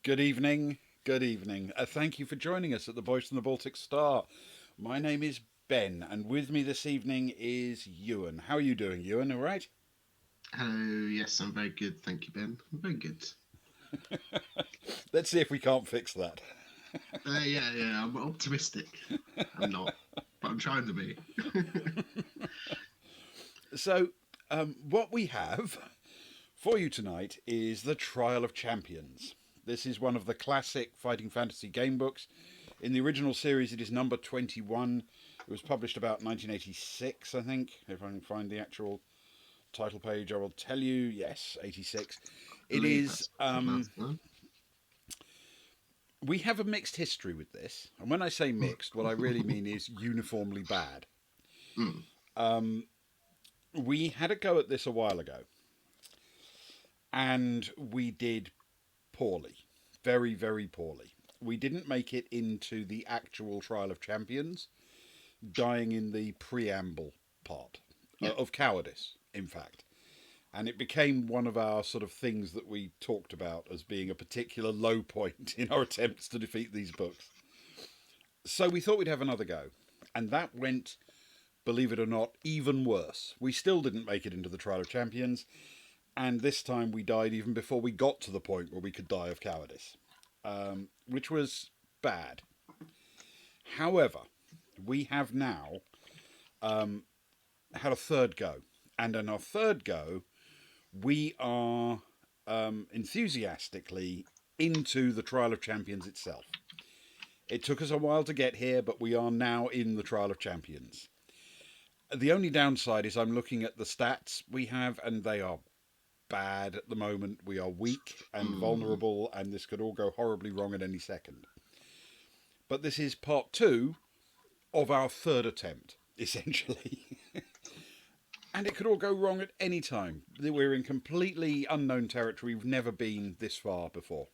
Good evening. Good evening. Thank you for joining us at the Voice from the Baltic Star. My name is Ben, and with me this evening is Ewan. How are you doing, Ewan? All right? Hello, yes, I'm very good, thank you, Ben. I'm very good. Let's see if we can't fix that. Yeah, I'm optimistic. I'm not, but I'm trying to be. So, what we have for you tonight is The Trial of Champions. This is one of the classic fighting fantasy game books. In the original series, it is number 21. It was published about 1986, I think. If I can find the actual title page, I will tell you. Yes, 86. I It believe is. that's what last time. We have a mixed history with this, and when I say mixed, what I really mean is uniformly bad. Mm. We had a go at this a while ago, and we did poorly, very, very poorly. We didn't make it into the actual Trial of Champions, dying in the preamble part Yeah, of cowardice, in fact. And it became one of our sort of things that we talked about as being a particular low point in our attempts to defeat these books. So we thought we'd have another go. And that went, believe it or not, even worse. We still didn't make it into the Trial of Champions, and this time we died even before we got to the point where we could die of cowardice, which was bad. However, we have now had a third go, and in our third go, we are enthusiastically into the Trial of Champions itself. It took us a while to get here, but we are now in the Trial of Champions. The only downside is I'm looking at the stats we have, and they are bad at the moment. We are weak and mm. vulnerable, and this could all go horribly wrong at any second. But this is part two of our third attempt, essentially. And it could all go wrong at any time. We're in completely unknown territory. We've never been this far before.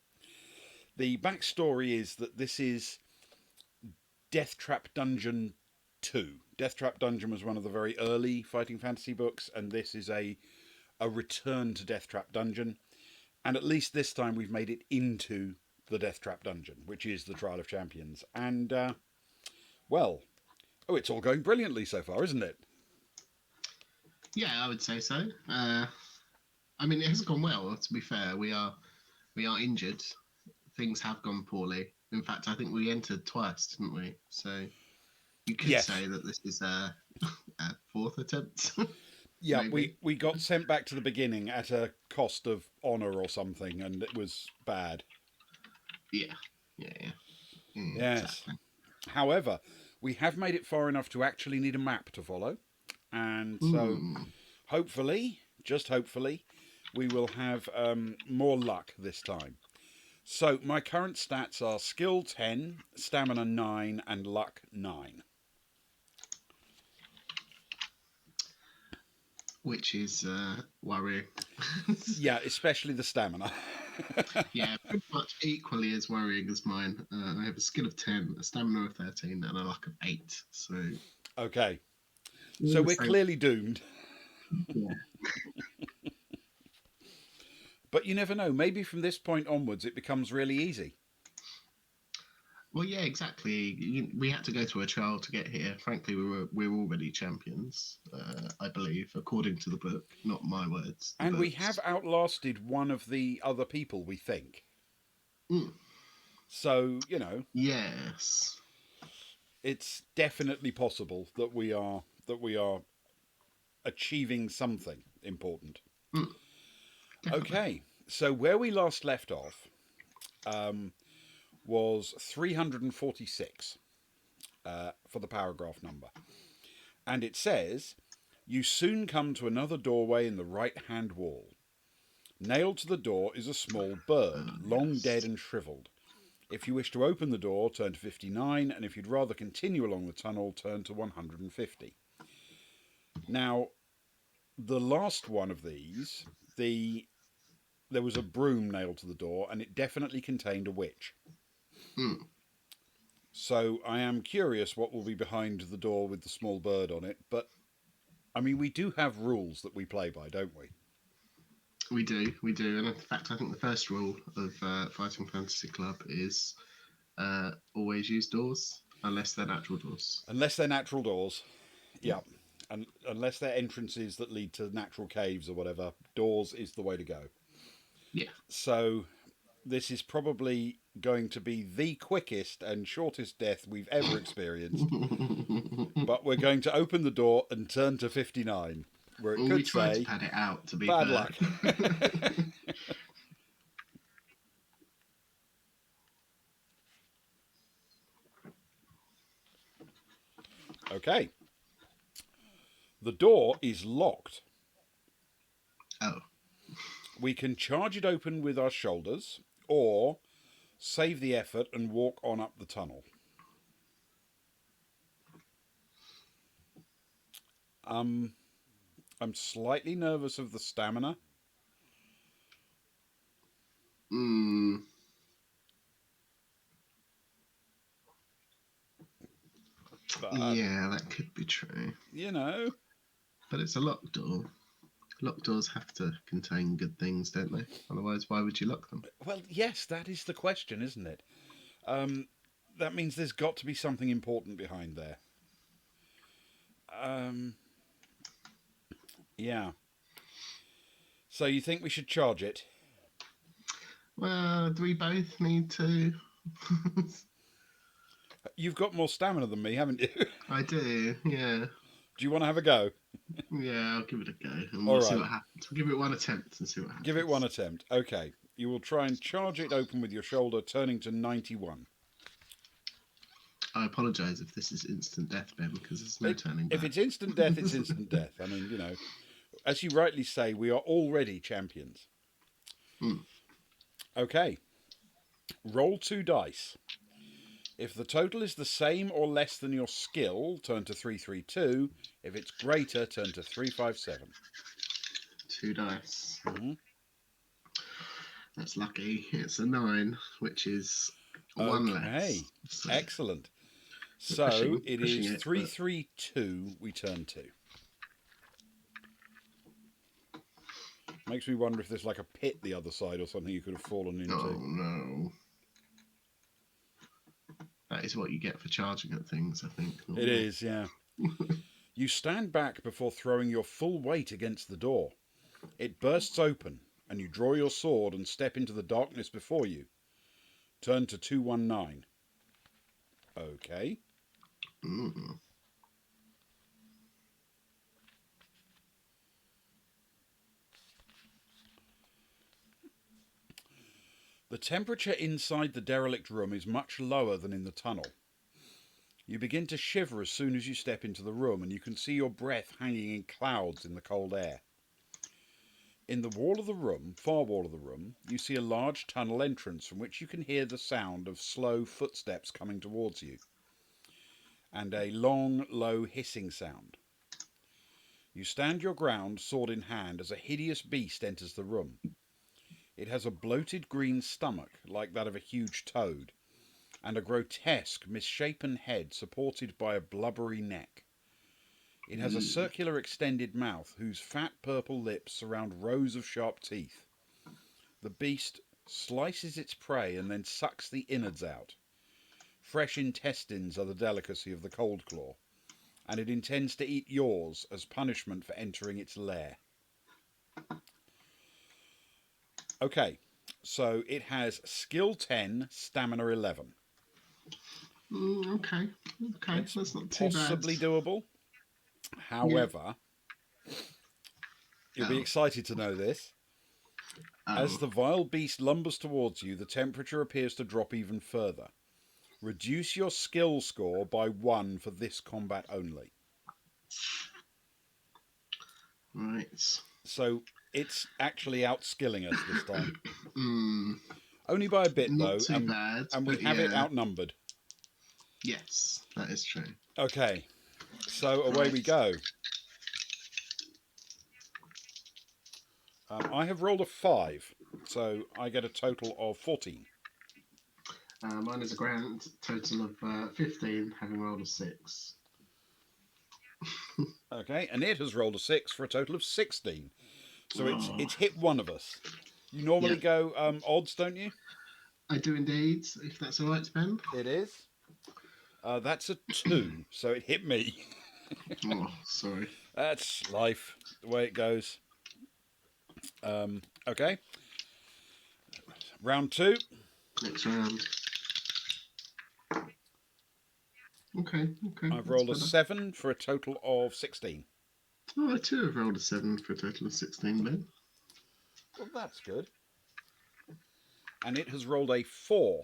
The backstory is that this is Death Trap Dungeon 2. Death Trap Dungeon was one of the very early fighting fantasy books, and this is a return to Death Trap Dungeon. And at least this time we've made it into the Death Trap Dungeon, which is the Trial of Champions. And, well, oh, it's all going brilliantly so far, isn't it? Yeah, I would say so. I mean, it has gone well. To be fair, we are injured. Things have gone poorly. In fact, I think we entered twice, didn't we? So you could Yes. say that this is a fourth attempt, Yeah, maybe. we got sent back to the beginning at a cost of honour or something, and it was bad. Yeah, yeah. Yes. Exactly. However, we have made it far enough to actually need a map to follow. And so Mm. hopefully, just hopefully, we will have more luck this time. So my current stats are skill 10, stamina 9, and luck 9. Which is worrying. Yeah, especially the stamina. Yeah, pretty much equally as worrying as mine. I have a skill of 10, a stamina of 13, and a luck of 8. So, Okay, so the we're same. clearly doomed. Yeah. But you never know. Maybe from this point onwards, it becomes really easy. Well, yeah, exactly. We had to go through a trial to get here. Frankly, we were already champions, I believe, according to the book. Not my words, the And we have book's. outlasted one of the other people, we think. Mm. So, Yes, it's definitely possible that we are achieving something important. mm, definitely. Okay, so where we last left off um, was 346 for the paragraph number. And it says, "You soon come to another doorway in the right hand wall. Nailed to the door is a small bird, long dead Yes. and shriveled. If you wish to open the door, turn to 59, and if you'd rather continue along the tunnel, turn to 150. Now, the last one of these, there was a broom nailed to the door, and it definitely contained a witch. Mm. So I am curious what will be behind the door with the small bird on it. But I mean, we do have rules that we play by, don't we? We do, and in fact, I think the first rule of Fighting Fantasy Club is always use doors unless they're natural doors. Unless they're natural doors. Yeah. And unless they're entrances that lead to natural caves or whatever, doors is the way to go. Yeah. So this is probably going to be the quickest and shortest death we've ever experienced. But we're going to open the door and turn to 59, where it Well, could we tried to say, pad it out, to be bad fair. luck. Okay. The door is locked. Oh. We can charge it open with our shoulders, or save the effort and walk on up the tunnel. I'm slightly nervous of the stamina. But, yeah, that could be true. you know. But it's a locked door. Locked doors have to contain good things, don't they? Otherwise, why would you lock them? Well, yes, that is the question, isn't it? That means there's got to be something important behind there. Yeah. So you think we should charge it? Well, do we both need to? You've got more stamina than me, haven't you? I do, yeah. Do you want to have a go? Yeah, I'll give it a go, and All we'll see right. what happens. We'll give it one attempt and see what happens. Give it one attempt. Okay. You will try and charge it open with your shoulder, turning to 91. I apologise if this is instant death, Ben, because there's no turning back. If it's instant death, it's instant death. I mean, you know, as you rightly say, we are already champions. Okay. Roll 2 dice. If the total is the same or less than your skill, turn to 332. If it's greater, turn to 357. 2 dice. Mm-hmm. That's lucky. It's a 9, which is one less. So excellent. So it is 332 we turn to. Makes me wonder if there's like a pit the other side or something you could have fallen into. Oh no. That is what you get for charging at things, I think. It is, yeah. You stand back before throwing your full weight against the door. It bursts open, and you draw your sword and step into the darkness before you. Turn to 219. Okay. The temperature inside the derelict room is much lower than in the tunnel. You begin to shiver as soon as you step into the room, and you can see your breath hanging in clouds in the cold air. In the wall of the room, far wall of the room, you see a large tunnel entrance from which you can hear the sound of slow footsteps coming towards you, and a long, low hissing sound. You stand your ground, sword in hand, as a hideous beast enters the room. It has a bloated green stomach, like that of a huge toad, and a grotesque, misshapen head supported by a blubbery neck. It has a circular extended mouth whose fat purple lips surround rows of sharp teeth. The beast slices its prey and then sucks the innards out. Fresh intestines are the delicacy of the cold claw, and it intends to eat yours as punishment for entering its lair. Okay, so it has skill 10, stamina 11. Okay, It's that's not too possibly bad. doable. However, you'll be excited to know this. As the vile beast lumbers towards you, the temperature appears to drop even further. Reduce your skill score by 1 for this combat only. Right. So it's actually outskilling us this time. Only by a bit, not though. Too bad, and we have it outnumbered. Yes, that is true. Okay, so away we go. I have rolled a 5, so I get a total of 14. Mine is a grand total of 15, having rolled a 6. Okay, and it has rolled a 6 for a total of 16. So Oh, it's hit one of us. You normally Yeah. go odds, don't you? I do indeed, if that's all right, Ben. It is. That's a 2, so it hit me. Oh, sorry. That's life, the way it goes. Okay, round 2. Next round. Okay, I've that's rolled a better. 7 for a total of 16. Oh, I too have rolled a 7 for a total of 16, Ben. Well, that's good. And it has rolled a 4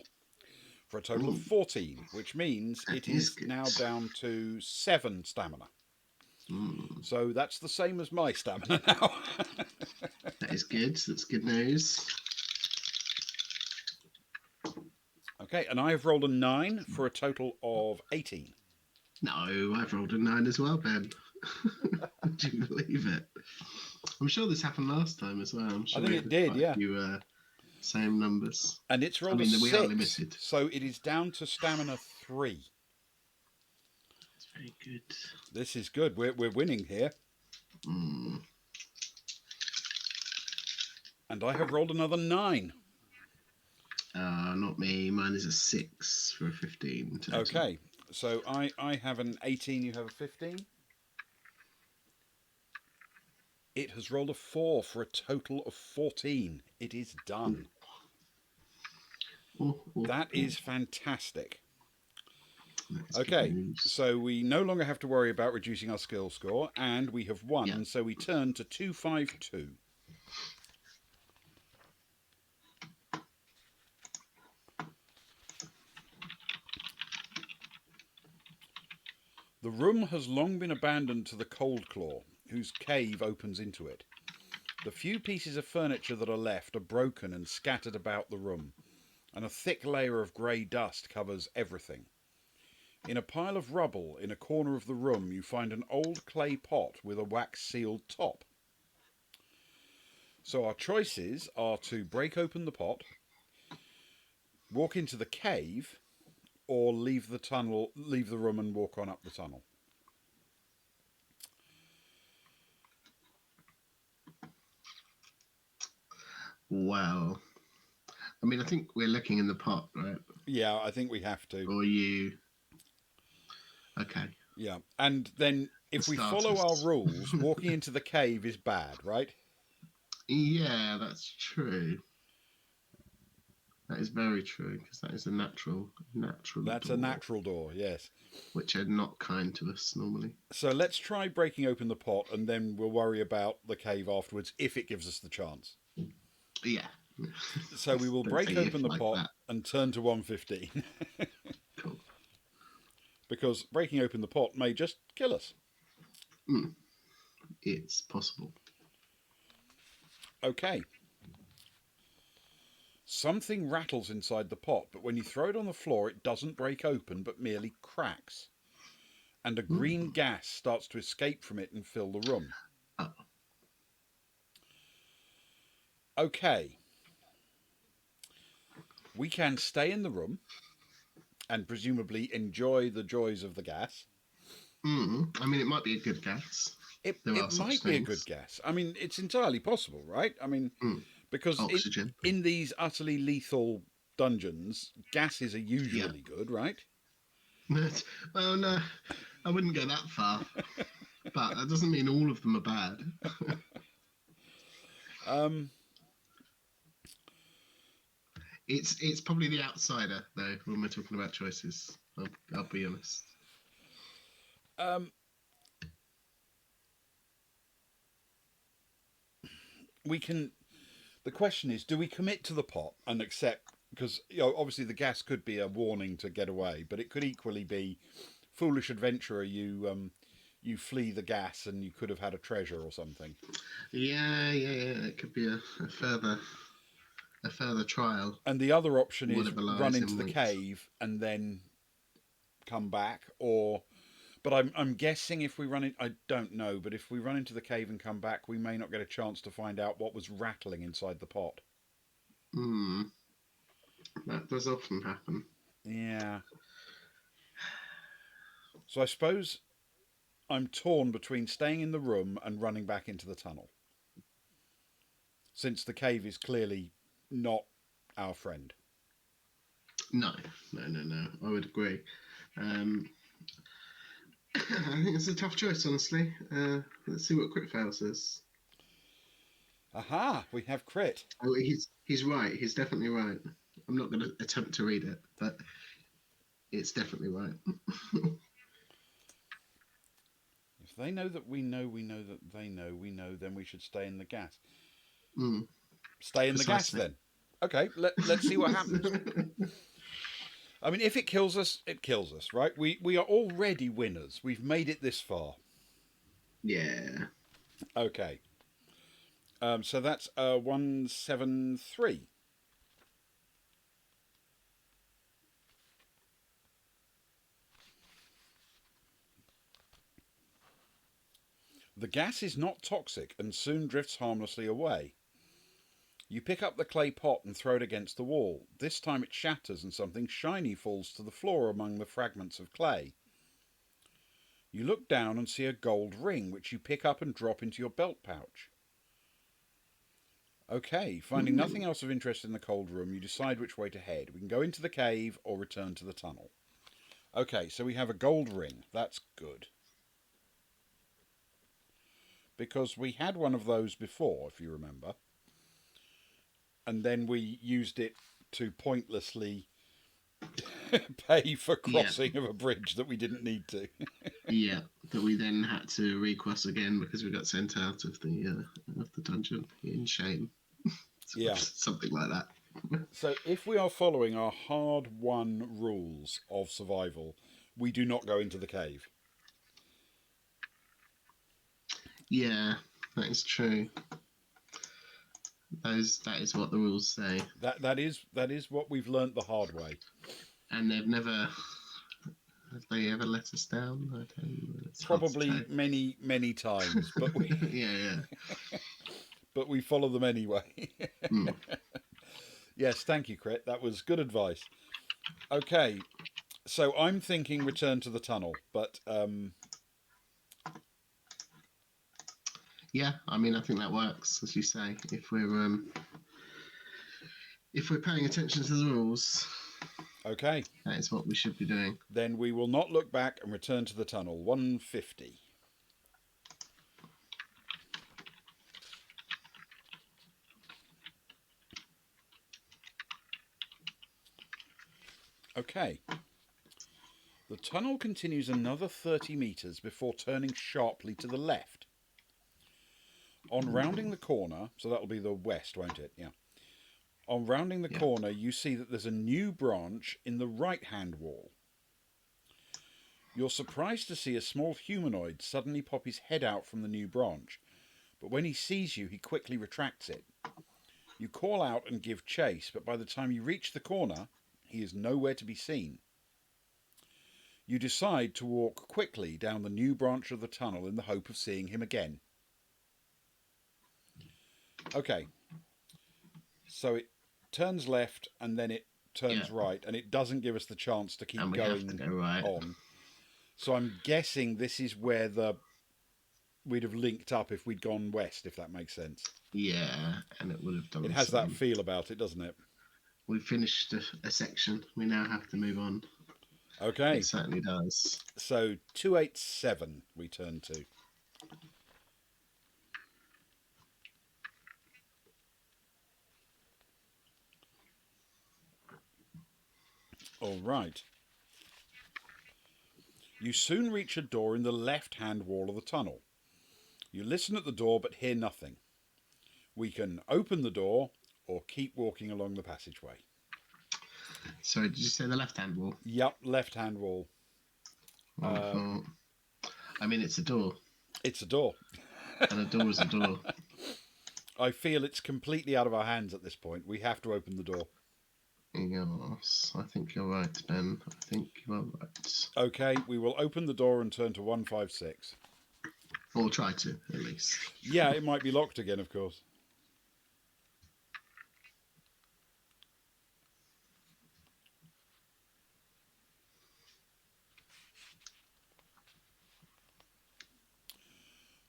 for a total of Ooh, 14, which means that it is is good. now down to 7 stamina. Mm, So that's the same as my stamina now. that is good. That's good news. Okay, and I have rolled a 9 for a total of 18. No, I've rolled a 9 as well, Ben. Would you believe it? I'm sure this happened last time as well. I'm I sure think we it had did, quite a yeah. few same numbers. And it's I rolled a mean, we are 6, limited. so it is down to stamina 3. It's very good. This is good. We're winning here. Mm. And I have rolled another 9. Not me. Mine is a 6 for a 15 total. Okay, so I have an 18, you have a 15. It has rolled a 4 for a total of 14. It is done. That is fantastic. That's good Okay, news. so we no longer have to worry about reducing our skill score, and we have won, Yeah. so we turn to 252. The room has long been abandoned to the Cold Claw, whose cave opens into it. The few pieces of furniture that are left are broken and scattered about the room, and a thick layer of grey dust covers everything. In a pile of rubble in a corner of the room you find an old clay pot with a wax-sealed top. So our choices are to break open the pot, walk into the cave, or leave the room and walk on up the tunnel. Wow. I mean, I think we're looking in the pot, right? Yeah, I think we have to. Or you? Okay. Yeah, and then For if we follow our starters. rules, walking into the cave is bad, right? Yeah, that's true. That is very true because that is a natural That's a door, natural door, yes. which are not kind to us normally. So let's try breaking open the pot, and then we'll worry about the cave afterwards if it gives us the chance. Yeah. So we will Don't say break open if the like pot that. and turn to 115. Cool. Because breaking open the pot may just kill us. Mm, it's possible. Okay. Something rattles inside the pot, but when you throw it on the floor, it doesn't break open, but merely cracks. And a green Mm. gas starts to escape from it and fill the room. Oh. Okay. We can stay in the room and presumably enjoy the joys of the gas. I mean, it might be a good guess. There It are such might be a good things. gas. I mean, it's entirely possible, right? I mean, Mm. because Oxygen. in these utterly lethal dungeons, gases are Yeah. usually good, right? Well, no, I wouldn't go that far. But that doesn't mean all of them are bad. Um, It's probably the outsider though when we're talking about choices. I'll be honest. um, we can. The question is, do we commit to the pot and accept? Because obviously the gas could be a warning to get away, but it could equally be foolish adventurer. You flee the gas and you could have had a treasure or something. Yeah. It could be a further trial. And the other option is Whatever run lies into in the wait. cave and then come back, or. But I'm guessing if we run in, I don't know, but if we run into the cave and come back, we may not get a chance to find out what was rattling inside the pot. Hmm. That does often happen. Yeah. So I suppose I'm torn between staying in the room and running back into the tunnel. since the cave is clearly not our friend. No. I would agree. I think it's a tough choice, honestly. Let's see what Critfail says. Aha, we have crit. Oh, he's right. He's definitely right. I'm not going to attempt to read it, but it's definitely right. If they know that we know that they know we know, then we should stay in the gas. Mm, Stay in the gas precisely. then. Okay, let's see what happens. I mean, if it kills us, it kills us, right? We are already winners. We've made it this far. Yeah. Okay. So that's 173. The gas is not toxic and soon drifts harmlessly away. You pick up the clay pot and throw it against the wall. This time it shatters and something shiny falls to the floor among the fragments of clay. You look down and see a gold ring, which you pick up and drop into your belt pouch. Okay, finding nothing else of interest in the cold room, you decide which way to head. We can go into the cave or return to the tunnel. Okay, so we have a gold ring. That's good. Because we had one of those before, if you remember. And then we used it to pointlessly pay for crossing of a bridge that we didn't need to. Yeah, that we then had to recross again because we got sent out of the dungeon in shame. Yeah. Something like that. So if we are following our hard-won rules of survival, we do not go into the cave. Yeah, that is true. That is what the rules say. That is what we've learnt the hard way. And they've never have they ever let us down? I don't know. Probably many times, but we yeah. but we follow them anyway. Mm. Yes, thank you, Crit. That was good advice. Okay, so I'm thinking return to the tunnel, but Yeah, I mean, I think that works, as you say. If we're paying attention to the rules, okay, that is what we should be doing. then we will not look back and return to the tunnel. 150. Okay. The tunnel continues another 30 metres before turning sharply to the left. On rounding the corner, so that'll be the west, won't it? Yeah. On rounding the corner, you see that there's a new branch in the right-hand wall. You're surprised to see a small humanoid suddenly pop his head out from the new branch, but when he sees you, he quickly retracts it. You call out and give chase, but by the time you reach the corner, he is nowhere to be seen. You decide to walk quickly down the new branch of the tunnel in the hope of seeing him again. Okay. So it turns left and then it turns right, and it doesn't give us the chance to keep going on. So I'm guessing this is where we'd have linked up if we'd gone west, if that makes sense. Yeah, and it would have done. It has that feel about it, doesn't it? We've finished a section. We now have to move on. Okay. It certainly does. So 287 we turn to. All right. You soon reach a door in the left-hand wall of the tunnel. You listen at the door but hear nothing. We can open the door or keep walking along the passageway. Sorry, did you say the left-hand wall? Yep, left-hand wall. I mean, it's a door. It's a door. And a door is a door. I feel it's completely out of our hands at this point. We have to open the door. Yes, I think you're right, Ben. I think you are right. Okay, we will open the door and turn to 156. Or try to, at least. Yeah, it might be locked again, of course.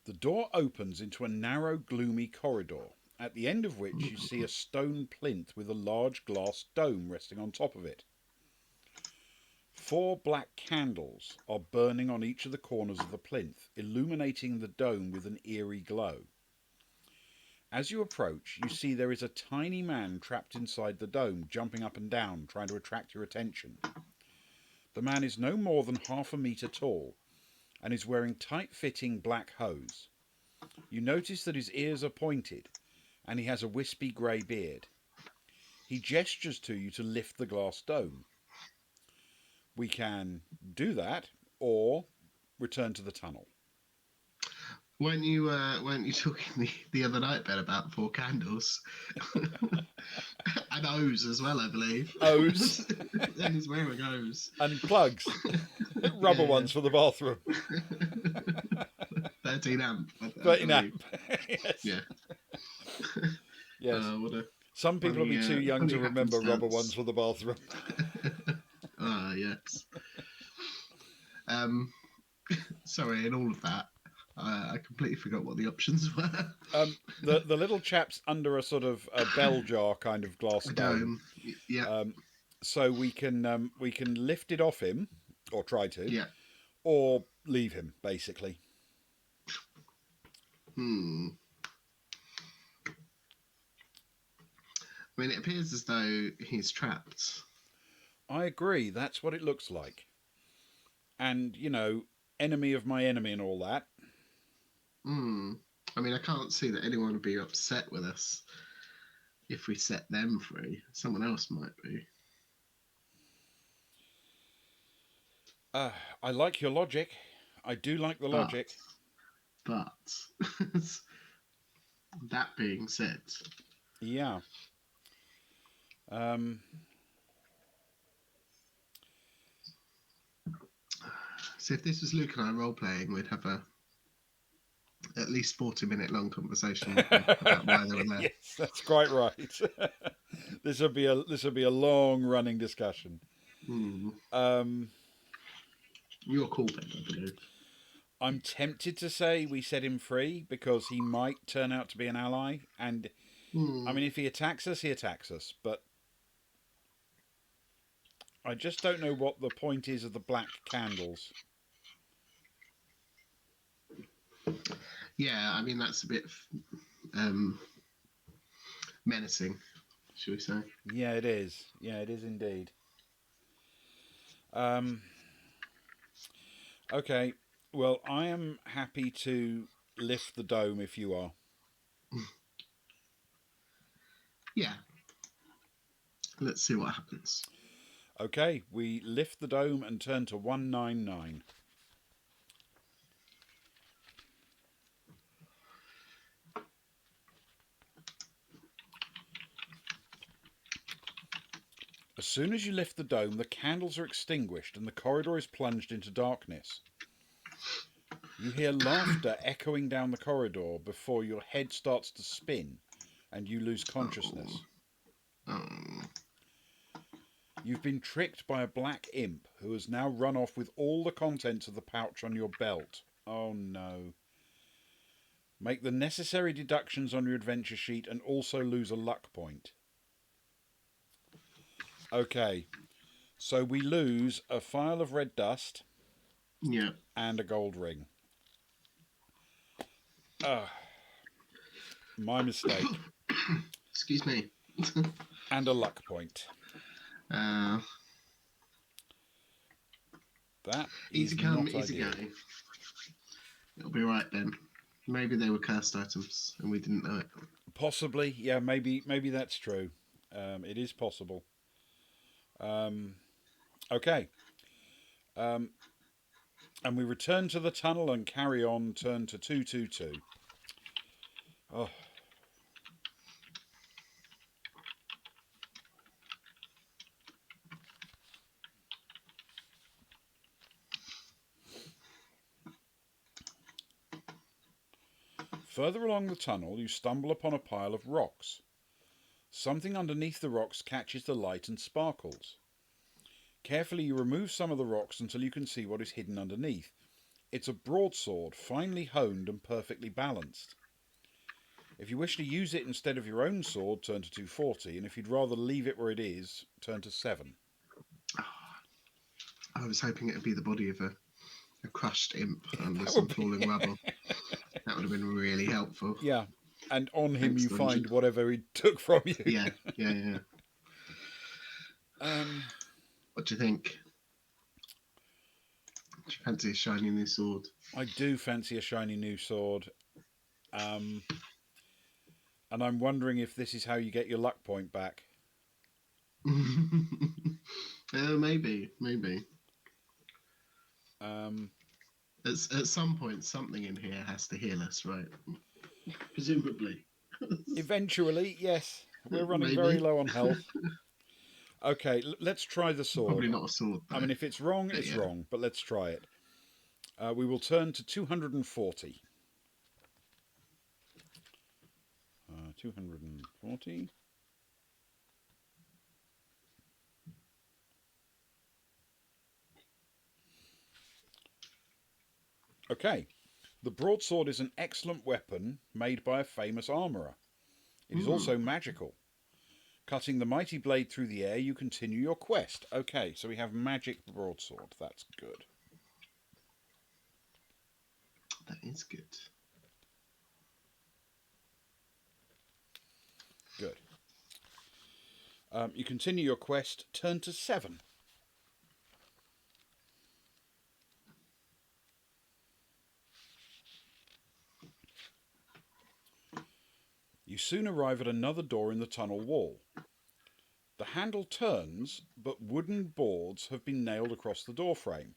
The door opens into a narrow, gloomy corridor. at the end of which you see a stone plinth with a large glass dome resting on top of it. 4 black candles are burning on each of the corners of the plinth, illuminating the dome with an eerie glow. As you approach, you see there is a tiny man trapped inside the dome, jumping up and down, trying to attract your attention. The man is no more than half a metre tall, and is wearing tight-fitting black hose. You notice that his ears are pointed, and he has a wispy grey beard. He gestures to you to lift the glass dome. We can do that, or return to the tunnel. Weren't you talking the other night, Ben, about 4 candles? And O's as well, I believe. O's. And he's wearing O's. And plugs. Rubber ones for the bathroom. 13 amp. 13 amp. Yes. Yeah. Yes. What some people will be too young to remember rubber ones for the bathroom. Ah, yes. Sorry, in all of that, I completely forgot what the options were. The little chap's under a sort of a bell jar kind of glass dome. Yeah. So we can lift it off him, or try to. Yeah. Or leave him, basically. I mean, it appears as though he's trapped. I agree. That's what it looks like. And, enemy of my enemy and all that. I mean, I can't see that anyone would be upset with us if we set them free. Someone else might be. I like your logic. I do like the logic. But that being said... Yeah. So if this was Luke and I role-playing, we'd have at least 40-minute long conversation about why they were there. Yes, that's quite right. This would be a long running discussion. You're cool, Ben, I believe. I'm tempted to say we set him free because he might turn out to be an ally, and I mean, if he attacks us, he attacks us. But I just don't know what the point is of the black candles. Yeah, I mean, that's a bit menacing, shall we say. Yeah, it is. Yeah, it is indeed. Okay, well, I am happy to lift the dome if you are. Yeah. Let's see what happens. Okay, we lift the dome and turn to 199. As soon as you lift the dome, the candles are extinguished and the corridor is plunged into darkness. You hear laughter echoing down the corridor before your head starts to spin and you lose consciousness. You've been tricked by a black imp who has now run off with all the contents of the pouch on your belt. Oh no. Make the necessary deductions on your adventure sheet and also lose a luck point. Okay, so we lose a phial of red dust. Yeah. And a gold ring. My mistake. Excuse me. And a luck point. That easy is come, not easy ideal. go. It'll be right then. Maybe they were cursed items and we didn't know it. Possibly, yeah. Maybe that's true. It is possible. Okay. And we return to the tunnel and carry on. Turn to 222. Oh. Further along the tunnel, you stumble upon a pile of rocks. Something underneath the rocks catches the light and sparkles. Carefully, you remove some of the rocks until you can see what is hidden underneath. It's a broadsword, finely honed and perfectly balanced. If you wish to use it instead of your own sword, turn to 240, and if you'd rather leave it where it is, turn to 7. I was hoping it would be the body of a crushed imp under That some would be- falling rubble. That would have been really helpful. Yeah, and on him Thanks, you Dungeon. find whatever he took from you. Yeah. What do you think? Do you fancy a shiny new sword? I do fancy a shiny new sword. And I'm wondering if this is how you get your luck point back. Maybe. At some point, something in here has to heal us, right? Presumably. Eventually, yes. We're running Maybe. very low on health. Okay, let's try the sword. Probably not a sword, though. I mean, if it's wrong, But it's yeah. wrong, but let's try it. We will turn to 240. 240. Okay. The broadsword is an excellent weapon made by a famous armourer. It is also magical. Cutting the mighty blade through the air, you continue your quest. Okay, so we have magic broadsword. That's good. That is good. Good. You continue your quest. Turn to 7. You soon arrive at another door in the tunnel wall. The handle turns, but wooden boards have been nailed across the doorframe.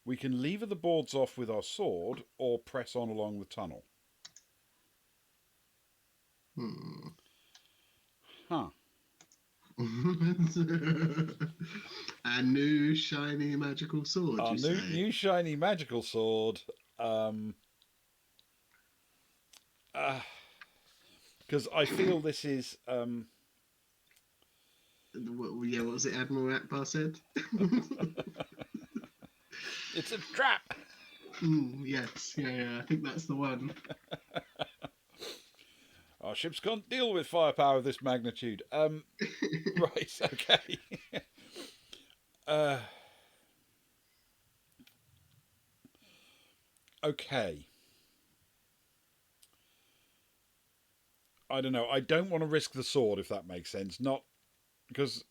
We can lever the boards off with our sword or press on along the tunnel. Huh. A new shiny magical sword, Our you say? new shiny magical sword. Because I feel this is... What was it Admiral Akbar said? It's a trap! Yes, yeah, I think that's the one. Our ships can't deal with firepower of this magnitude. Right, okay. Okay. I don't know. I don't want to risk the sword, if that makes sense. Not because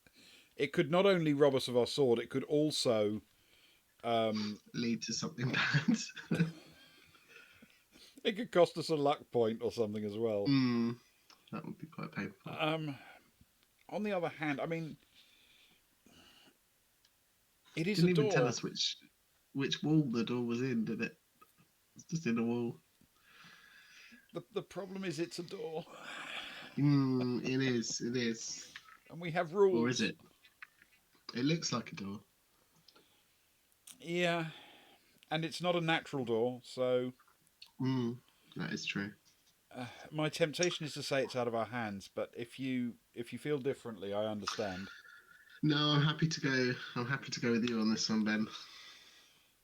it could not only rob us of our sword, it could also lead to something bad. it could cost us a luck point or something as well. That would be quite painful. On the other hand, I mean, it is Didn't a door. even tell us which wall the door was in, did it? It's just in a wall. The problem is it's a door. It is. And we have rules. Or is it? It looks like a door. Yeah. And it's not a natural door, so... That is true. My temptation is to say it's out of our hands, but if you feel differently, I understand. No, I'm happy to go with you on this one, Ben.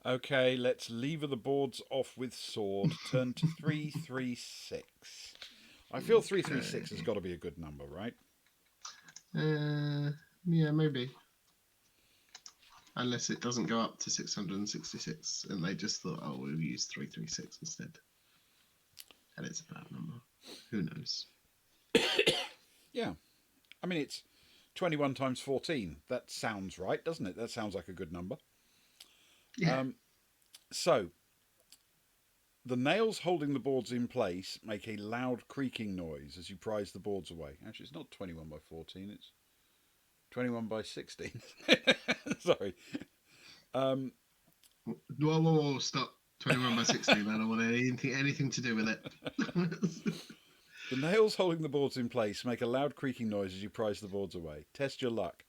Okay, let's lever the boards off with sword. Turn to 336. I feel 336 has got to be a good number, right? Yeah, maybe. Unless it doesn't go up to 666 and they just thought, oh, we'll use 336 instead. And it's a bad number. Who knows? Yeah. I mean, it's 21 times 14. That sounds right, doesn't it? That sounds like a good number. Yeah. So, the nails holding the boards in place make a loud creaking noise as you prise the boards away. Actually, it's not 21 by 14, it's 21 by 16. Sorry. Whoa, stop. 21 by 16. I don't want anything to do with it. The nails holding the boards in place make a loud creaking noise as you prise the boards away. Test your luck.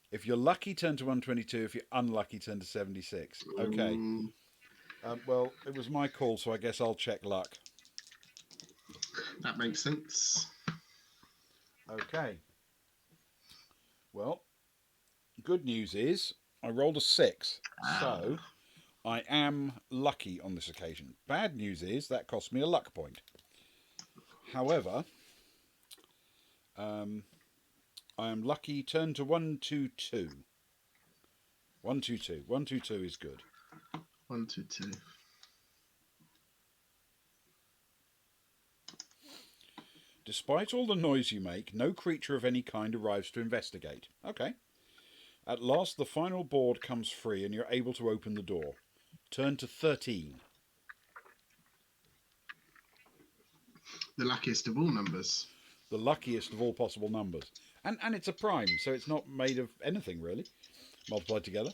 If you're lucky, turn to 122. If you're unlucky, turn to 76. Okay. Well, it was my call, so I guess I'll check luck. That makes sense. Okay. Well, good news is I rolled a 6, so I am lucky on this occasion. Bad news is that cost me a luck point. However, I am lucky. Turn to 122. 122. 122 is good. 122. Despite all the noise you make, no creature of any kind arrives to investigate. Okay. At last, the final board comes free and you're able to open the door. Turn to 13. The luckiest of all numbers. The luckiest of all possible numbers. And it's a prime, so it's not made of anything, really, multiplied together.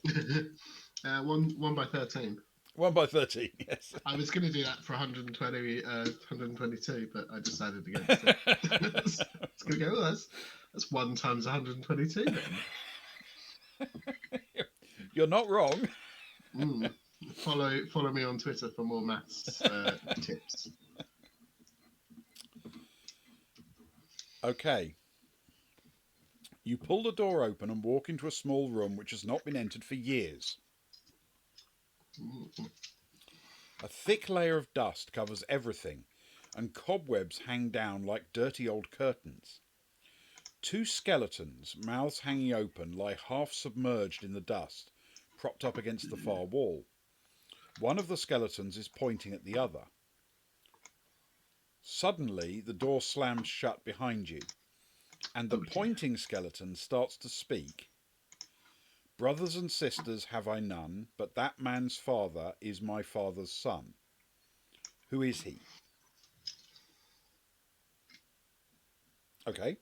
1 by 13. 1 by 13, yes. I was going to do that for 122, but I decided against it. It's going to go, that's 1 times 122 then. You're not wrong. Follow me on Twitter for more maths tips. Okay. You pull the door open and walk into a small room which has not been entered for years. A thick layer of dust covers everything, and cobwebs hang down like dirty old curtains. 2 skeletons, mouths hanging open, lie half submerged in the dust, propped up against the far wall. One of the skeletons is pointing at the other. Suddenly, the door slams shut behind you, and the pointing skeleton starts to speak. Brothers and sisters have I none, but that man's father is my father's son. Who is he? Okay.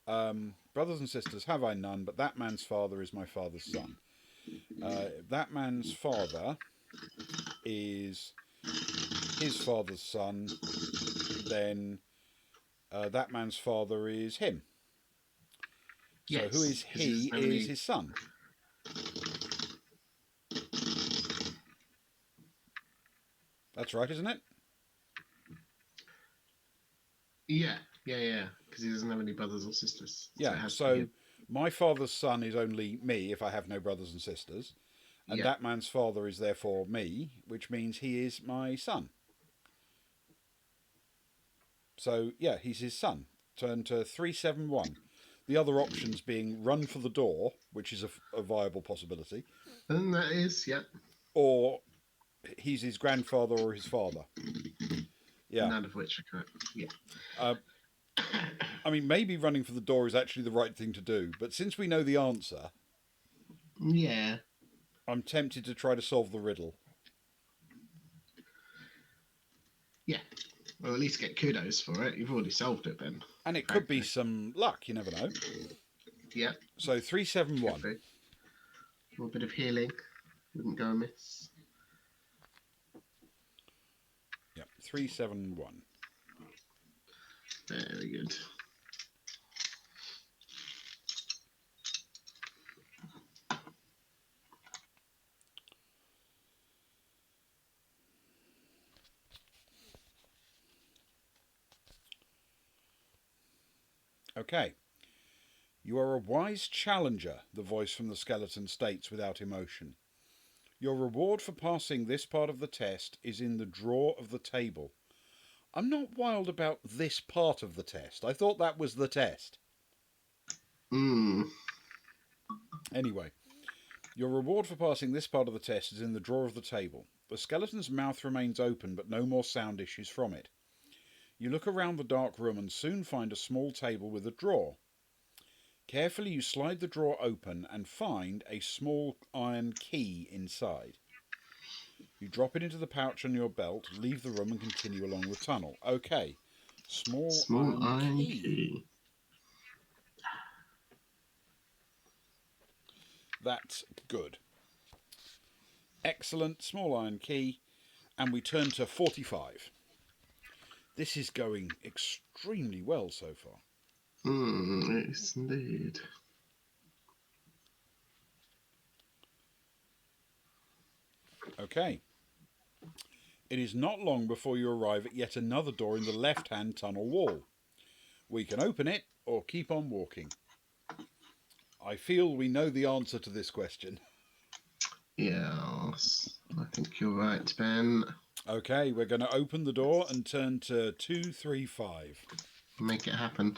Brothers and sisters have I none, but that man's father is my father's son. If that man's father is his father's son, then that man's father is him. So yes, who is he is his son. That's right, isn't it? Yeah, because he doesn't have any brothers or sisters. Yeah, so my father's son is only me if I have no brothers and sisters. And that man's father is therefore me, which means he is my son. So, yeah, he's his son. Turn to 371. The other options being run for the door, which is a viable possibility. And that is, Or he's his grandfather or his father. Yeah. None of which are correct. Yeah. I mean, maybe running for the door is actually the right thing to do, but since we know the answer... Yeah. I'm tempted to try to solve the riddle. Yeah. Well, at least get kudos for it. You've already solved it then. And it could be some luck, you never know. Yeah. So 371. A little bit of healing. Wouldn't go amiss. Yeah, 371. Very good. Okay. You are a wise challenger, the voice from the skeleton states without emotion. Your reward for passing this part of the test is in the drawer of the table. I'm not wild about this part of the test. I thought that was the test. Anyway, your reward for passing this part of the test is in the drawer of the table. The skeleton's mouth remains open, but no more sound issues from it. You look around the dark room and soon find a small table with a drawer. Carefully you slide the drawer open and find a small iron key inside. You drop it into the pouch on your belt, leave the room and continue along the tunnel. Okay, small iron key. That's good. Excellent, small iron key. And we turn to 45. This is going extremely well so far. Yes, indeed. Okay. It is not long before you arrive at yet another door in the left-hand tunnel wall. We can open it or keep on walking. I feel we know the answer to this question. Yes, I think you're right, Ben. Okay, we're going to open the door and turn to 235. Make it happen.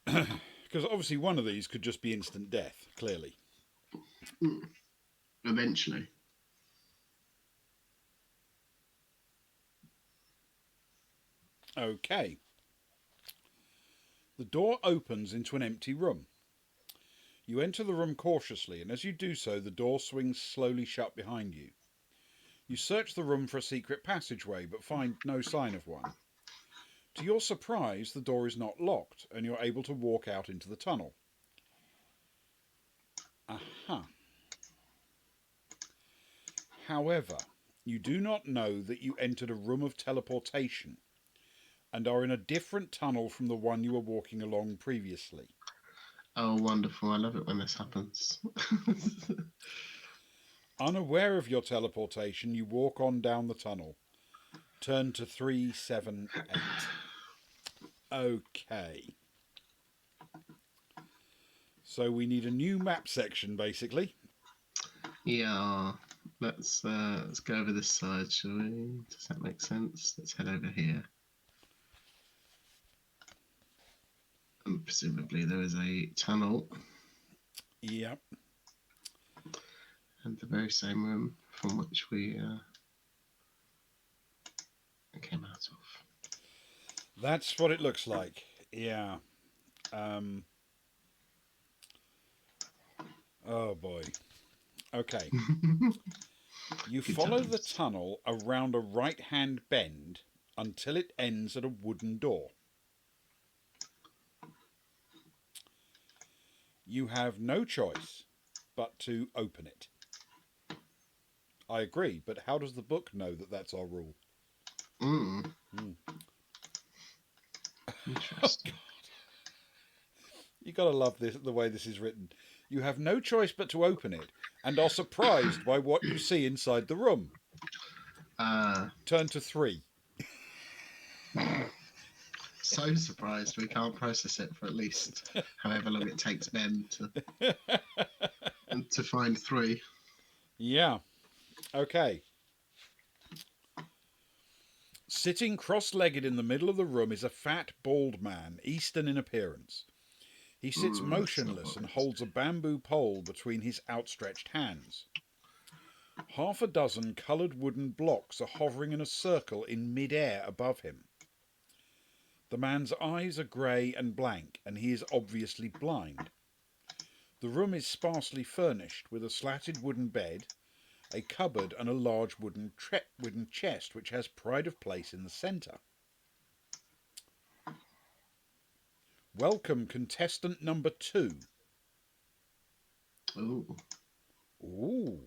Because obviously one of these could just be instant death, clearly. Eventually. Okay. The door opens into an empty room. You enter the room cautiously, and as you do so, the door swings slowly shut behind you. You search the room for a secret passageway, but find no sign of one. To your surprise, the door is not locked, and you're able to walk out into the tunnel. Aha. However, you do not know that you entered a room of teleportation and are in a different tunnel from the one you were walking along previously. Oh, wonderful. I love it when this happens. Unaware of your teleportation, you walk on down the tunnel. Turn to 378. Okay. So we need a new map section, basically. Yeah. Let's go over this side, shall we? Does that make sense? Let's head over here. And presumably there is a tunnel. Yep. And the very same room from which we came out of. That's what it looks like. Yeah. Oh boy. Okay. You follow the tunnel around a right-hand bend until it ends at a wooden door. You have no choice but to open it. I agree, but how does the book know that that's our rule? Interesting. You gotta love this, the way this is written. You have no choice but to open it, and are surprised by what you see inside the room. Turn to 3. So surprised we can't process it for at least however long it takes Ben to find 3. Yeah. Okay. Sitting cross-legged in the middle of the room is a fat, bald man, Eastern in appearance. He sits motionless and holds a bamboo pole between his outstretched hands. Half a dozen coloured wooden blocks are hovering in a circle in mid-air above him. The man's eyes are grey and blank, and he is obviously blind. The room is sparsely furnished with a slatted wooden bed, a cupboard and a large wooden chest which has pride of place in the centre. Welcome, contestant number 2. Ooh. Ooh.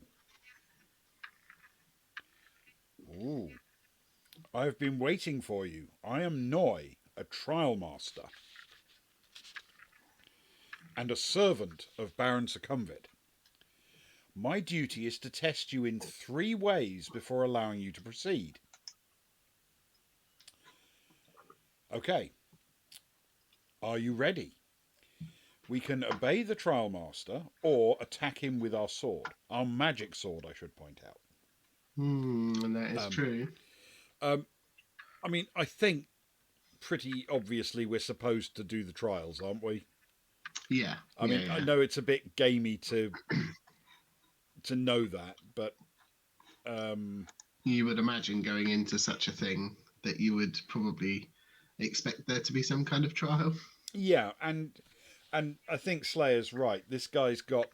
Ooh. I have been waiting for you. I am Noy, a trial master, and a servant of Baron Succumvit. My duty is to test you in 3 ways before allowing you to proceed. Okay. Are you ready? We can obey the trial master or attack him with our sword. Our magic sword, I should point out. And that is true. I mean, I think pretty obviously we're supposed to do the trials, aren't we? Yeah. I mean, I know it's a bit gamey to know that, but you would imagine going into such a thing that you would probably expect there to be some kind of trial. Yeah, and I think Slayer's right. This guy's got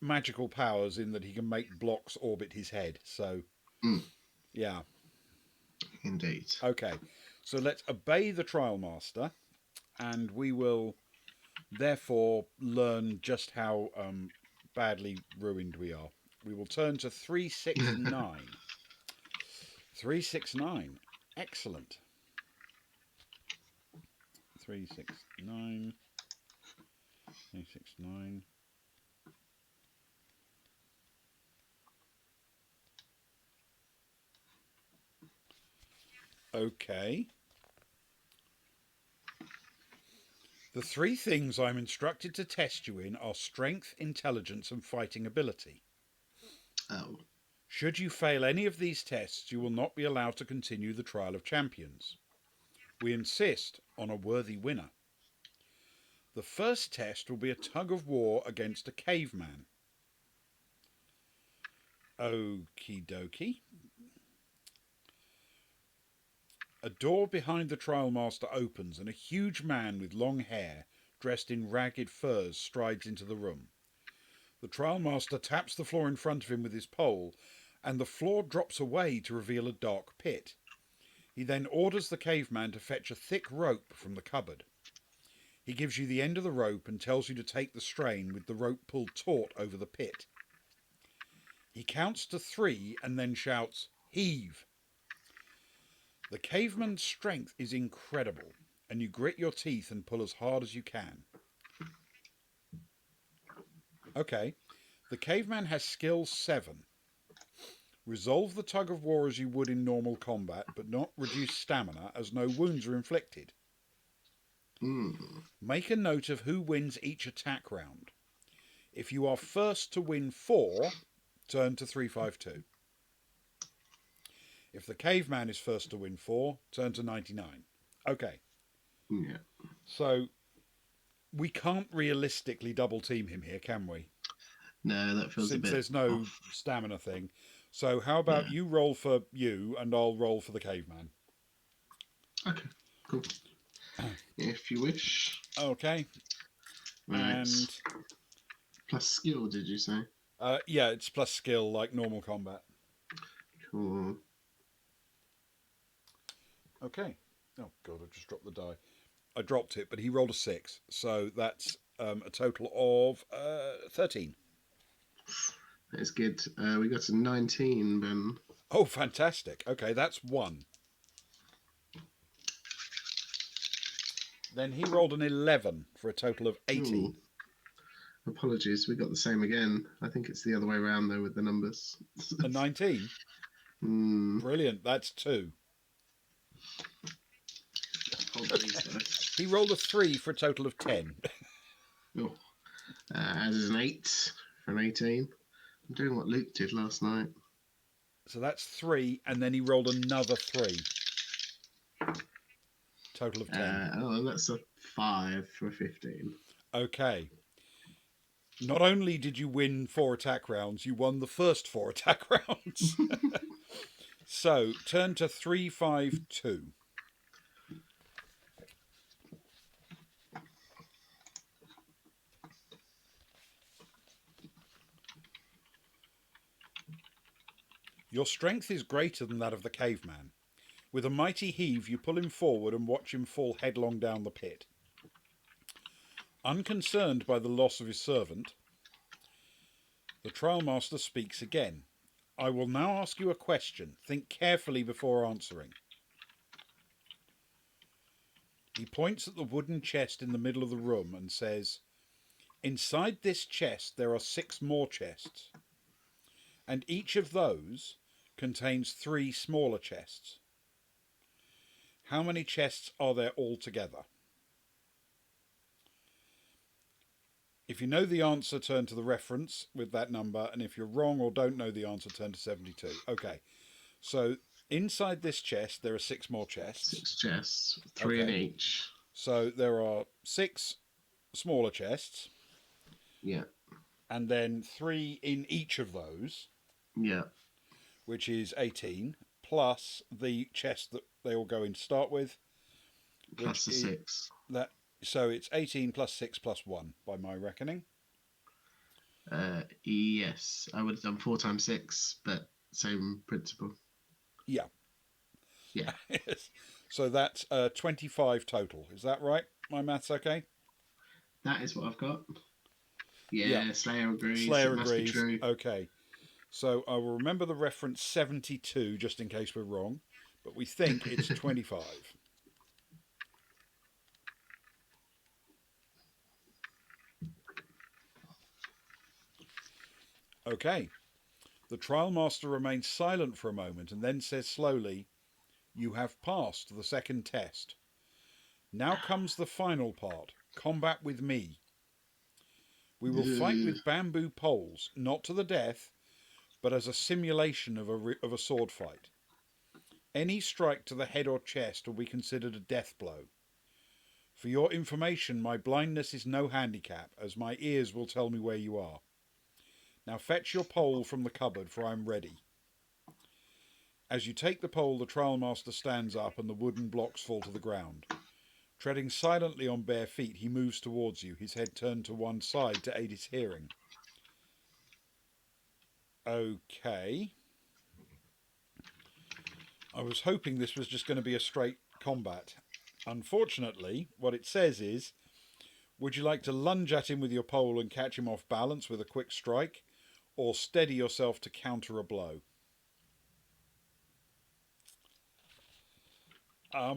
magical powers in that he can make blocks orbit his head. So, yeah. Indeed. Okay, so let's obey the trial master, and we will therefore learn just how badly ruined we are. We will turn to 369. 369. Excellent. 369. 369. Okay. The 3 things I'm instructed to test you in are strength, intelligence, and fighting ability. Oh. Should you fail any of these tests, you will not be allowed to continue the Trial of Champions. We insist on a worthy winner. The first test will be a tug of war against a caveman. Okie dokie. A door behind the trial master opens and a huge man with long hair, dressed in ragged furs, strides into the room. The trial master taps the floor in front of him with his pole, and the floor drops away to reveal a dark pit. He then orders the caveman to fetch a thick rope from the cupboard. He gives you the end of the rope and tells you to take the strain with the rope pulled taut over the pit. He counts to 3 and then shouts, "Heave!" The caveman's strength is incredible, and you grit your teeth and pull as hard as you can. Okay, the caveman has skill 7. Resolve the tug of war as you would in normal combat, but not reduce stamina as no wounds are inflicted. Make a note of who wins each attack round. If you are first to win 4, turn to 352. If the caveman is first to win 4, turn to 99. Okay. Yeah. So we can't realistically double team him here, can we? No, that feels a bit. Since there's no off. stamina thing. So how about you roll for you and I'll roll for the caveman? Okay, cool. If you wish. Okay. Right. And plus skill, did you say? yeah, it's plus skill like normal combat. Cool. Okay. Oh god, I just dropped the die. I dropped it, but he rolled a 6, so that's a total of 13. That's good. We got a 19, Ben. Oh, fantastic. Okay, that's 1. Then he rolled an 11 for a total of 18. Ooh. Apologies, we got the same again. I think it's the other way around though with the numbers. A 19? Brilliant, that's 2. He rolled a 3 for a total of 10. Oh. As is an 8 for an 18. I'm doing what Luke did last night. So that's 3, and then he rolled another 3. Total of 10. Oh, that's a 5 for 15. Okay. Not only did you win 4 attack rounds, you won the first 4 attack rounds. So, turn to 352. Your strength is greater than that of the caveman. With a mighty heave, you pull him forward and watch him fall headlong down the pit. Unconcerned by the loss of his servant, the trial master speaks again. I will now ask you a question. Think carefully before answering. He points at the wooden chest in the middle of the room and says, "Inside this chest there are 6 more chests, and each of those contains 3 smaller chests. How many chests are there altogether?" If you know the answer, turn to the reference with that number, and if you're wrong or don't know the answer, turn to 72. Okay, so inside this chest there are 6 more chests. 6 chests, 3 in each. So there are 6 smaller chests. Yeah. And then 3 in each of those. Yeah. Which is 18, plus the chest that they all go in to start with. Plus the 6. So it's 18 plus 6 plus 1, by my reckoning. Yes, I would have done 4 times 6, but same principle. Yeah. Yeah. Yes. So that's 25 total. Is that right? My math's okay? That is what I've got. Yeah. Slayer agrees. Slayer it must agrees. Be true. Okay. So I will remember the reference 72 just in case we're wrong, but we think it's 25. Okay. The trial master remains silent for a moment and then says slowly, "You have passed the second test. Now comes the final part, combat with me. We will fight with bamboo poles, not to the death, but as a simulation of a sword fight. Any strike to the head or chest will be considered a death blow. For your information, my blindness is no handicap, as my ears will tell me where you are. Now fetch your pole from the cupboard, for I am ready. As you take the pole, the trial master stands up and the wooden blocks fall to the ground. Treading silently on bare feet, he moves towards you, his head turned to one side to aid his hearing. Okay. I was hoping this was just going to be a straight combat. Unfortunately, what it says is, would you like to lunge at him with your pole and catch him off balance with a quick strike, or steady yourself to counter a blow? I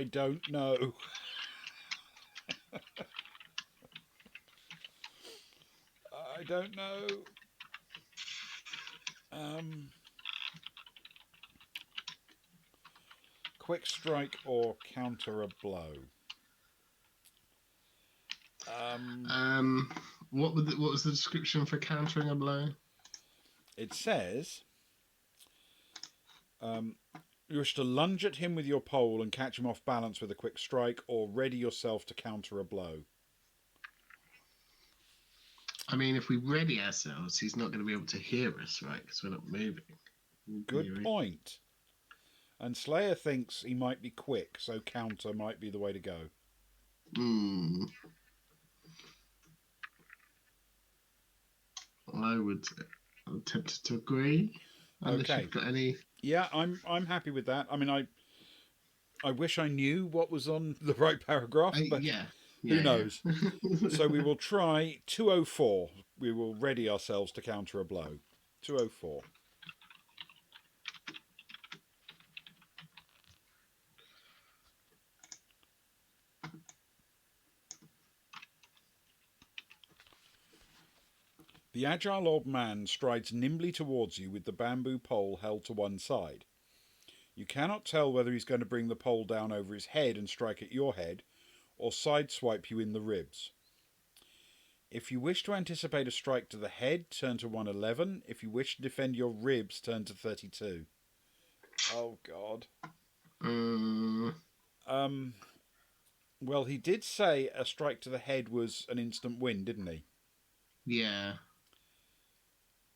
don't know. I don't know. Quick strike or counter a blow? What was the description for countering a blow? It says, you wish to lunge at him with your pole and catch him off balance with a quick strike, or ready yourself to counter a blow. I mean, if we ready ourselves, he's not going to be able to hear us, right? Because we're not moving. Good point. And Slayer thinks he might be quick, so counter might be the way to go. I would attempt to agree. Unless Okay. you've got any. Yeah, I'm happy with that. I mean, I wish I knew what was on the right paragraph, but who knows? So we will try 204. We will ready ourselves to counter a blow. 204. The agile old man strides nimbly towards you with the bamboo pole held to one side. You cannot tell whether he's going to bring the pole down over his head and strike at your head, or sideswipe you in the ribs. If you wish to anticipate a strike to the head, turn to 111. If you wish to defend your ribs, turn to 32. Oh, God. Well, he did say a strike to the head was an instant win, didn't he? Yeah.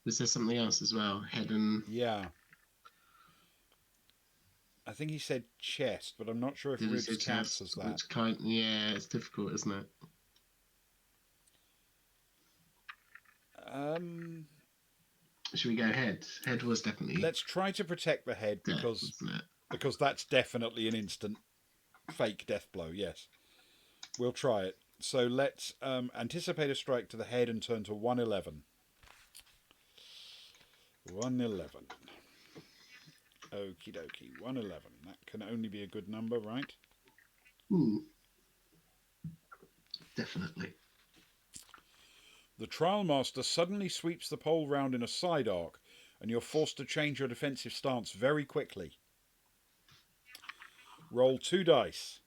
Was there something else as well? Head and... Yeah. I think he said chest, but I'm not sure if ribs counts as that. Which it's difficult, isn't it? Should we go head? Head was definitely... Let's try to protect the head because that's definitely an instant fake death blow, yes. We'll try it. So let's anticipate a strike to the head and turn to 111. 111. Okie dokie, 111. That can only be a good number, right? Definitely. The trial master suddenly sweeps the pole round in a side arc, and you're forced to change your defensive stance very quickly. Roll 2 dice.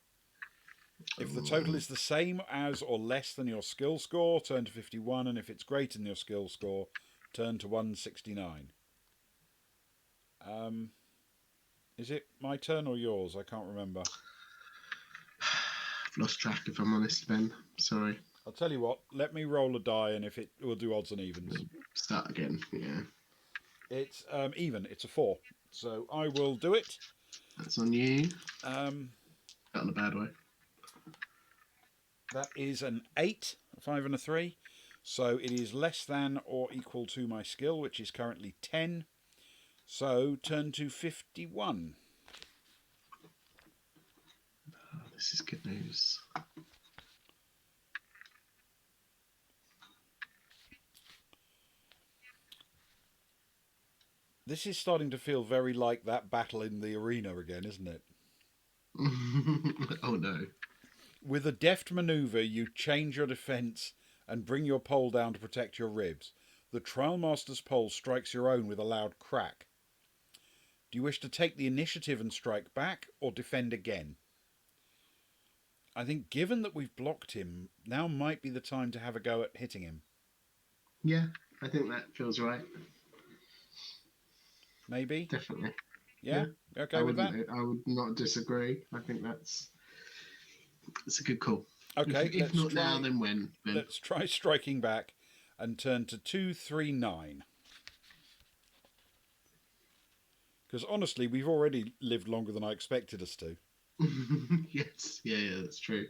If the total is the same as or less than your skill score, turn to 51, and if it's greater than your skill score, turn to 169. Is it my turn or yours? I can't remember. I've lost track, if I'm honest, Ben. Sorry. I'll tell you what, let me roll a die, and if it will do odds and evens. Start again, yeah. It's even, it's a 4. So I will do it. That's on you. Not in a bad way. That is an 8, a 5 and a 3. So it is less than or equal to my skill, which is currently 10. So turn to 51. Oh, this is good news. This is starting to feel very like that battle in the arena again, isn't it? Oh no. With a deft manoeuvre, you change your defence and bring your pole down to protect your ribs. The trial master's pole strikes your own with a loud crack. Do you wish to take the initiative and strike back, or defend again? I think given that we've blocked him, now might be the time to have a go at hitting him. Yeah, I think that feels right. Maybe? Definitely. Yeah? Yeah. Okay with that? I would not disagree. I think it's a good call. Okay, If not now, then when? Then let's try striking back and turn to 239. Because honestly, we've already lived longer than I expected us to. yes, yeah, that's true.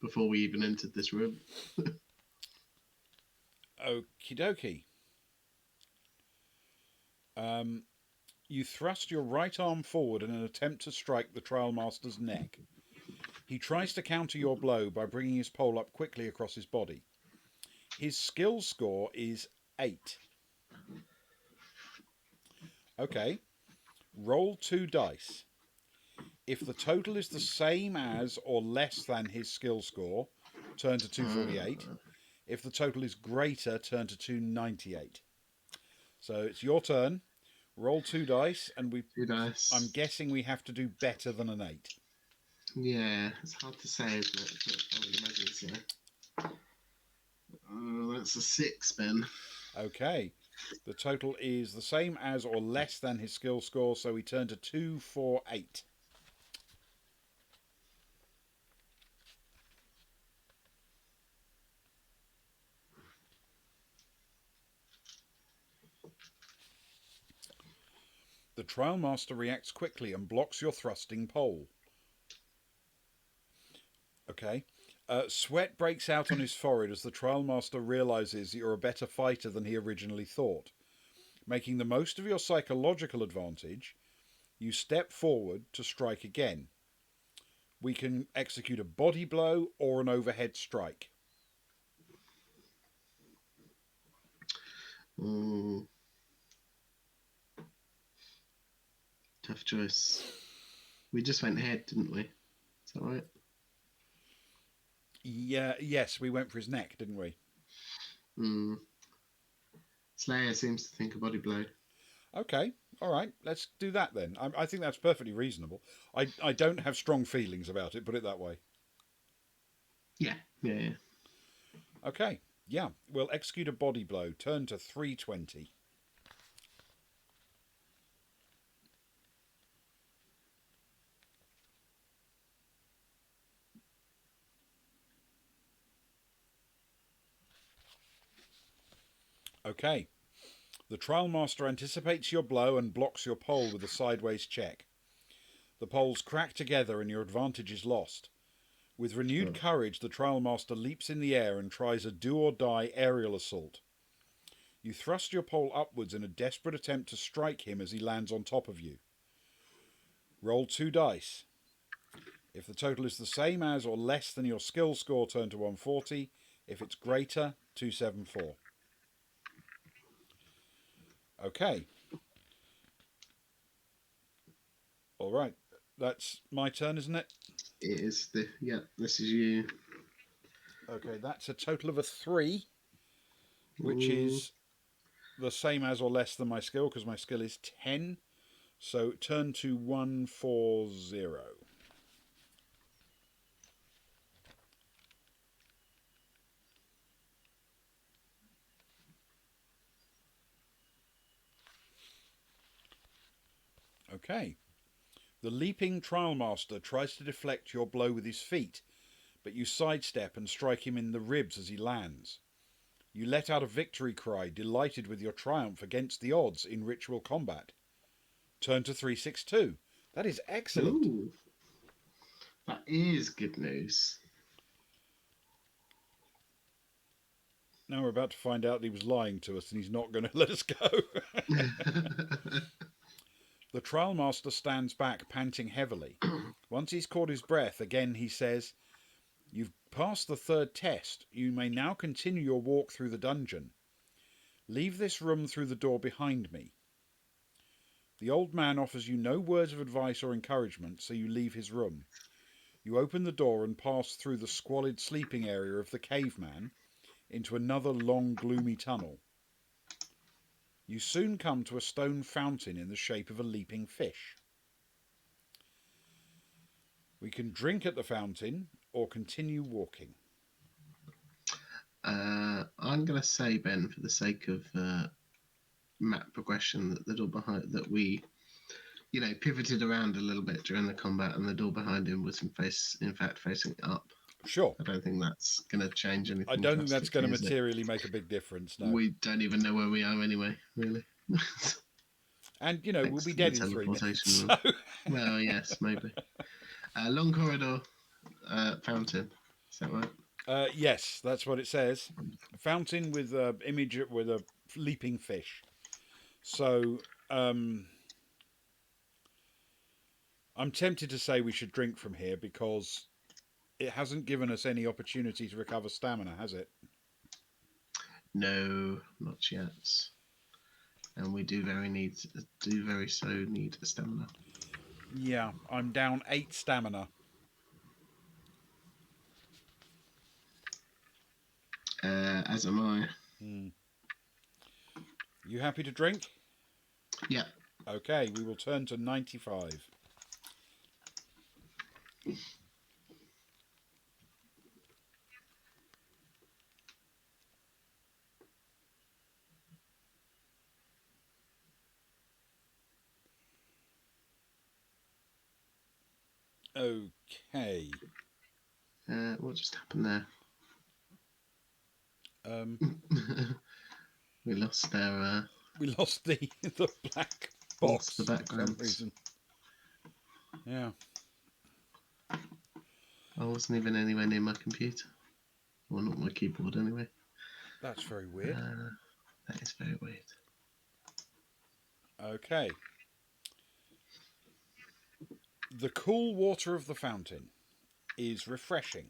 Before we even entered this room. Okie dokie. You thrust your right arm forward in an attempt to strike the trial master's neck. He tries to counter your blow by bringing his pole up quickly across his body. His skill score is 8. Okay, roll 2 dice. If the total is the same as or less than his skill score, turn to 248. If the total is greater, turn to 298. So it's your turn. Roll 2 dice, and 2 dice. I'm guessing we have to do better than an 8. Yeah, it's hard to say, isn't it? But I would imagine so. That's a 6, Ben. Okay. The total is the same as or less than his skill score, so we turn to 248. The trial master reacts quickly and blocks your thrusting pole. Okay. Sweat breaks out on his forehead as the trial master realizes that you're a better fighter than he originally thought. Making the most of your psychological advantage, you step forward to strike again. We can execute a body blow or an overhead strike. Mm, tough choice. We just went head, didn't we? Is that right? Yeah, yes, we went for his neck, didn't we? Mm. Slayer seems to think a body blow. Okay, all right, let's do that then. I think that's perfectly reasonable. I don't have strong feelings about it, put it that way. Yeah, yeah, yeah. Okay, yeah, we'll execute a body blow. Turn to 320. Okay, the trial master anticipates your blow and blocks your pole with a sideways check. The poles crack together and your advantage is lost. With renewed courage, the trial master leaps in the air and tries a do-or-die aerial assault. You thrust your pole upwards in a desperate attempt to strike him as he lands on top of you. Roll 2 dice. If the total is the same as or less than your skill score, turn to 140. If it's greater, 274. Okay. All right. That's my turn, isn't it? It is this is you. Okay, that's a total of a 3, which Mm. is the same as or less than my skill, because my skill is 10. So turn to 140. Okay. The leaping trial master tries to deflect your blow with his feet, but you sidestep and strike him in the ribs as he lands. You let out a victory cry, delighted with your triumph against the odds in ritual combat. Turn to 362. That is excellent. Ooh, that is good news. Now we're about to find out that he was lying to us and he's not going to let us go. The trial master stands back, panting heavily. Once he's caught his breath, again he says, "You've passed the 3rd test. You may now continue your walk through the dungeon. Leave this room through the door behind me." The old man offers you no words of advice or encouragement, so you leave his room. You open the door and pass through the squalid sleeping area of the caveman into another long, gloomy tunnel. You soon come to a stone fountain in the shape of a leaping fish. We can drink at the fountain or continue walking. I'm I'm going to say, Ben, for the sake of map progression, that the door behind that we, pivoted around a little bit during the combat, and the door behind him was in fact facing up. Sure. I don't think that's going to change anything. I don't think that's going to drastically, is it? materially make a big difference, no. We don't even know where we are anyway, really. And, we'll Thanks be to the dead in 3 minutes. teleportation So... Well, yes, maybe. Long corridor, fountain. Is that right? Yes, that's what it says. A fountain with a image with a leaping fish. So, I'm tempted to say we should drink from here because it hasn't given us any opportunity to recover stamina, has it? No, not yet. And we do very so need a stamina. Yeah, I'm down 8 stamina. As am I. You happy to drink? Yeah. Okay, we will turn to 95. Okay. What just happened there? We lost our. We lost the black box the background for some reason. Yeah. I wasn't even anywhere near my computer. Well, not my keyboard anyway. That's very weird. That is very weird. Okay. The cool water of the fountain is refreshing,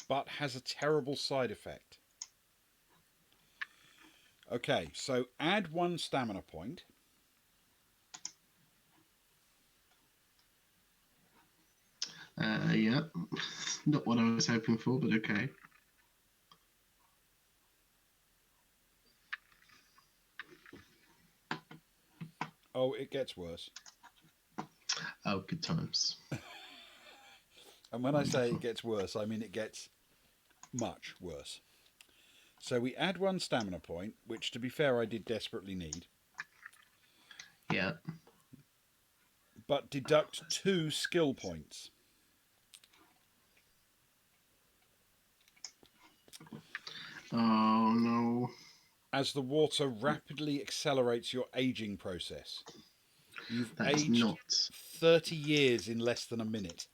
but has a terrible side effect. Okay, so add 1 stamina point. Yeah. Not what I was hoping for, but okay. Oh, it gets worse. Oh, good times. And when I say it gets worse, I mean it gets much worse. So we add 1 stamina point, which, to be fair, I did desperately need. Yeah. But deduct 2 skill points. Oh, no. As the water rapidly accelerates your aging process. You've That's aged not 30 years in less than a minute.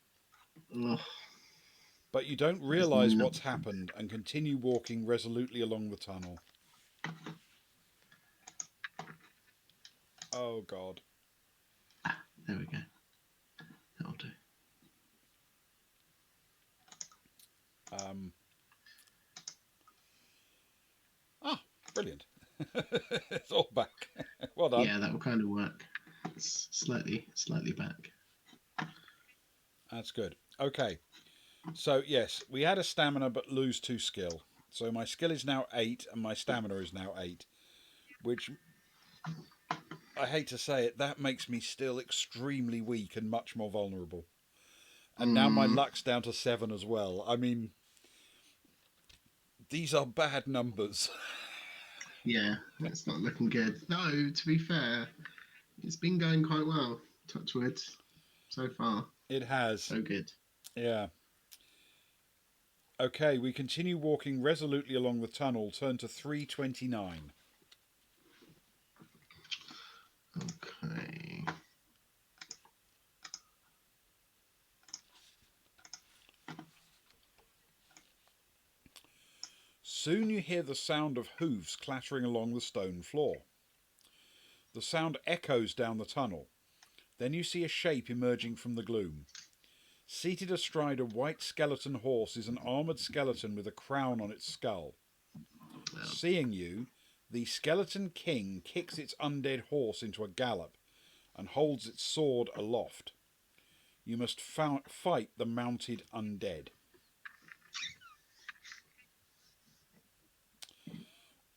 Ugh. But you don't realise what's happened and continue walking resolutely along the tunnel. Oh, God. There we go. That'll do. Brilliant. It's all back. Well done. Yeah, that will kind of work. It's slightly back. That's good. Okay. So, yes, we had a stamina but lose 2 skill. So my skill is now 8 and my stamina is now 8. Which, I hate to say it, that makes me still extremely weak and much more vulnerable. And now my luck's down to 7 as well. I mean, these are bad numbers. Yeah, it's not looking good. No, to be fair, it's been going quite well. Touch wood, so far. It has. So good. Yeah. Okay, we continue walking resolutely along the tunnel. Turn to 329. Okay. Soon you hear the sound of hooves clattering along the stone floor. The sound echoes down the tunnel. Then you see a shape emerging from the gloom. Seated astride a white skeleton horse is an armoured skeleton with a crown on its skull. Well. Seeing you, the skeleton king kicks its undead horse into a gallop and holds its sword aloft. You must fight the mounted undead.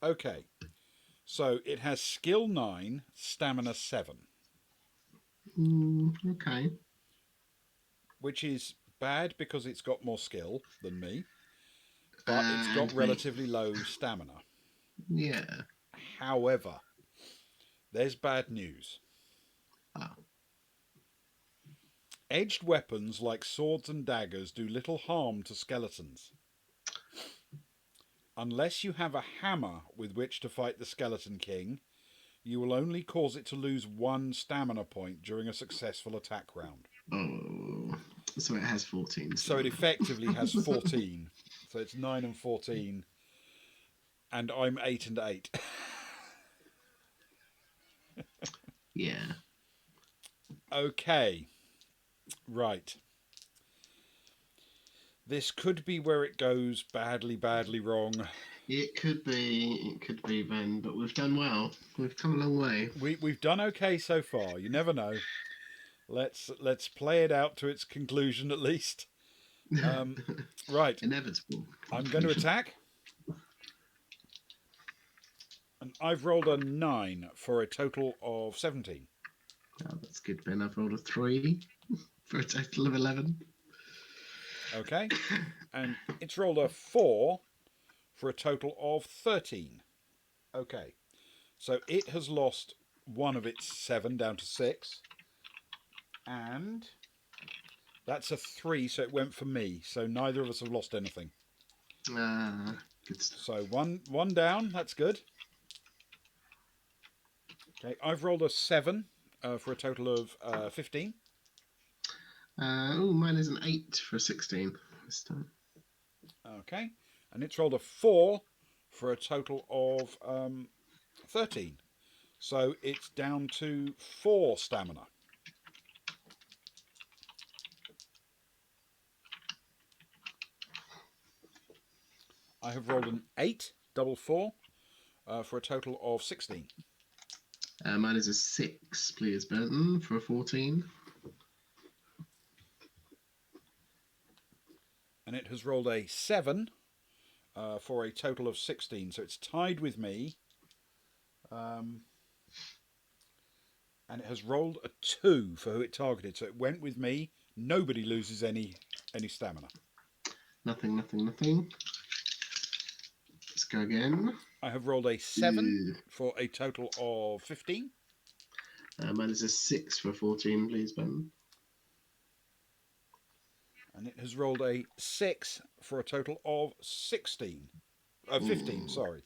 Okay, so it has skill 9, stamina 7. Okay. Which is bad because it's got more skill than me. but it's got And relatively low stamina. yeah. However, there's bad news. Oh. Edged weapons like swords and daggers do little harm to skeletons. Unless you have a hammer with which to fight the Skeleton King, you will only cause it to lose 1 stamina point during a successful attack round. Oh. So it has 14. So it effectively has 14. So it's 9 and 14. And I'm 8 and 8. Yeah. Okay. Right. This could be where it goes badly, badly wrong. It could be, Ben, but we've done well. We've come a long way. We've done okay so far. You never know. Let's play it out to its conclusion at least. Right. Inevitable. I'm going to attack. And I've rolled a 9 for a total of 17. Oh, that's good, Ben. I've rolled a 3 for a total of 11. Okay. And it's rolled a 4 for a total of 13. Okay. So it has lost 1 of its 7 down to 6. And that's a 3, so it went for me. So neither of us have lost anything. Good stuff. So one down, that's good. Okay, I've rolled a 7 for a total of 15. Mine is an 8 for a 16 this time. Okay, and it's rolled a 4 for a total of 13. So it's down to 4 stamina. I have rolled an 8, double 4, for a total of 16. Mine is a 6, please, Burton, for a 14. And it has rolled a 7 for a total of 16. So it's tied with me. And it has rolled a 2 for who it targeted. So it went with me. Nobody loses any stamina. Nothing. Let's go again. I have rolled a 7 for a total of 15. Mine is a 6 for 14, please, Ben. And it has rolled a 6 for a total of 16. 15, sorry.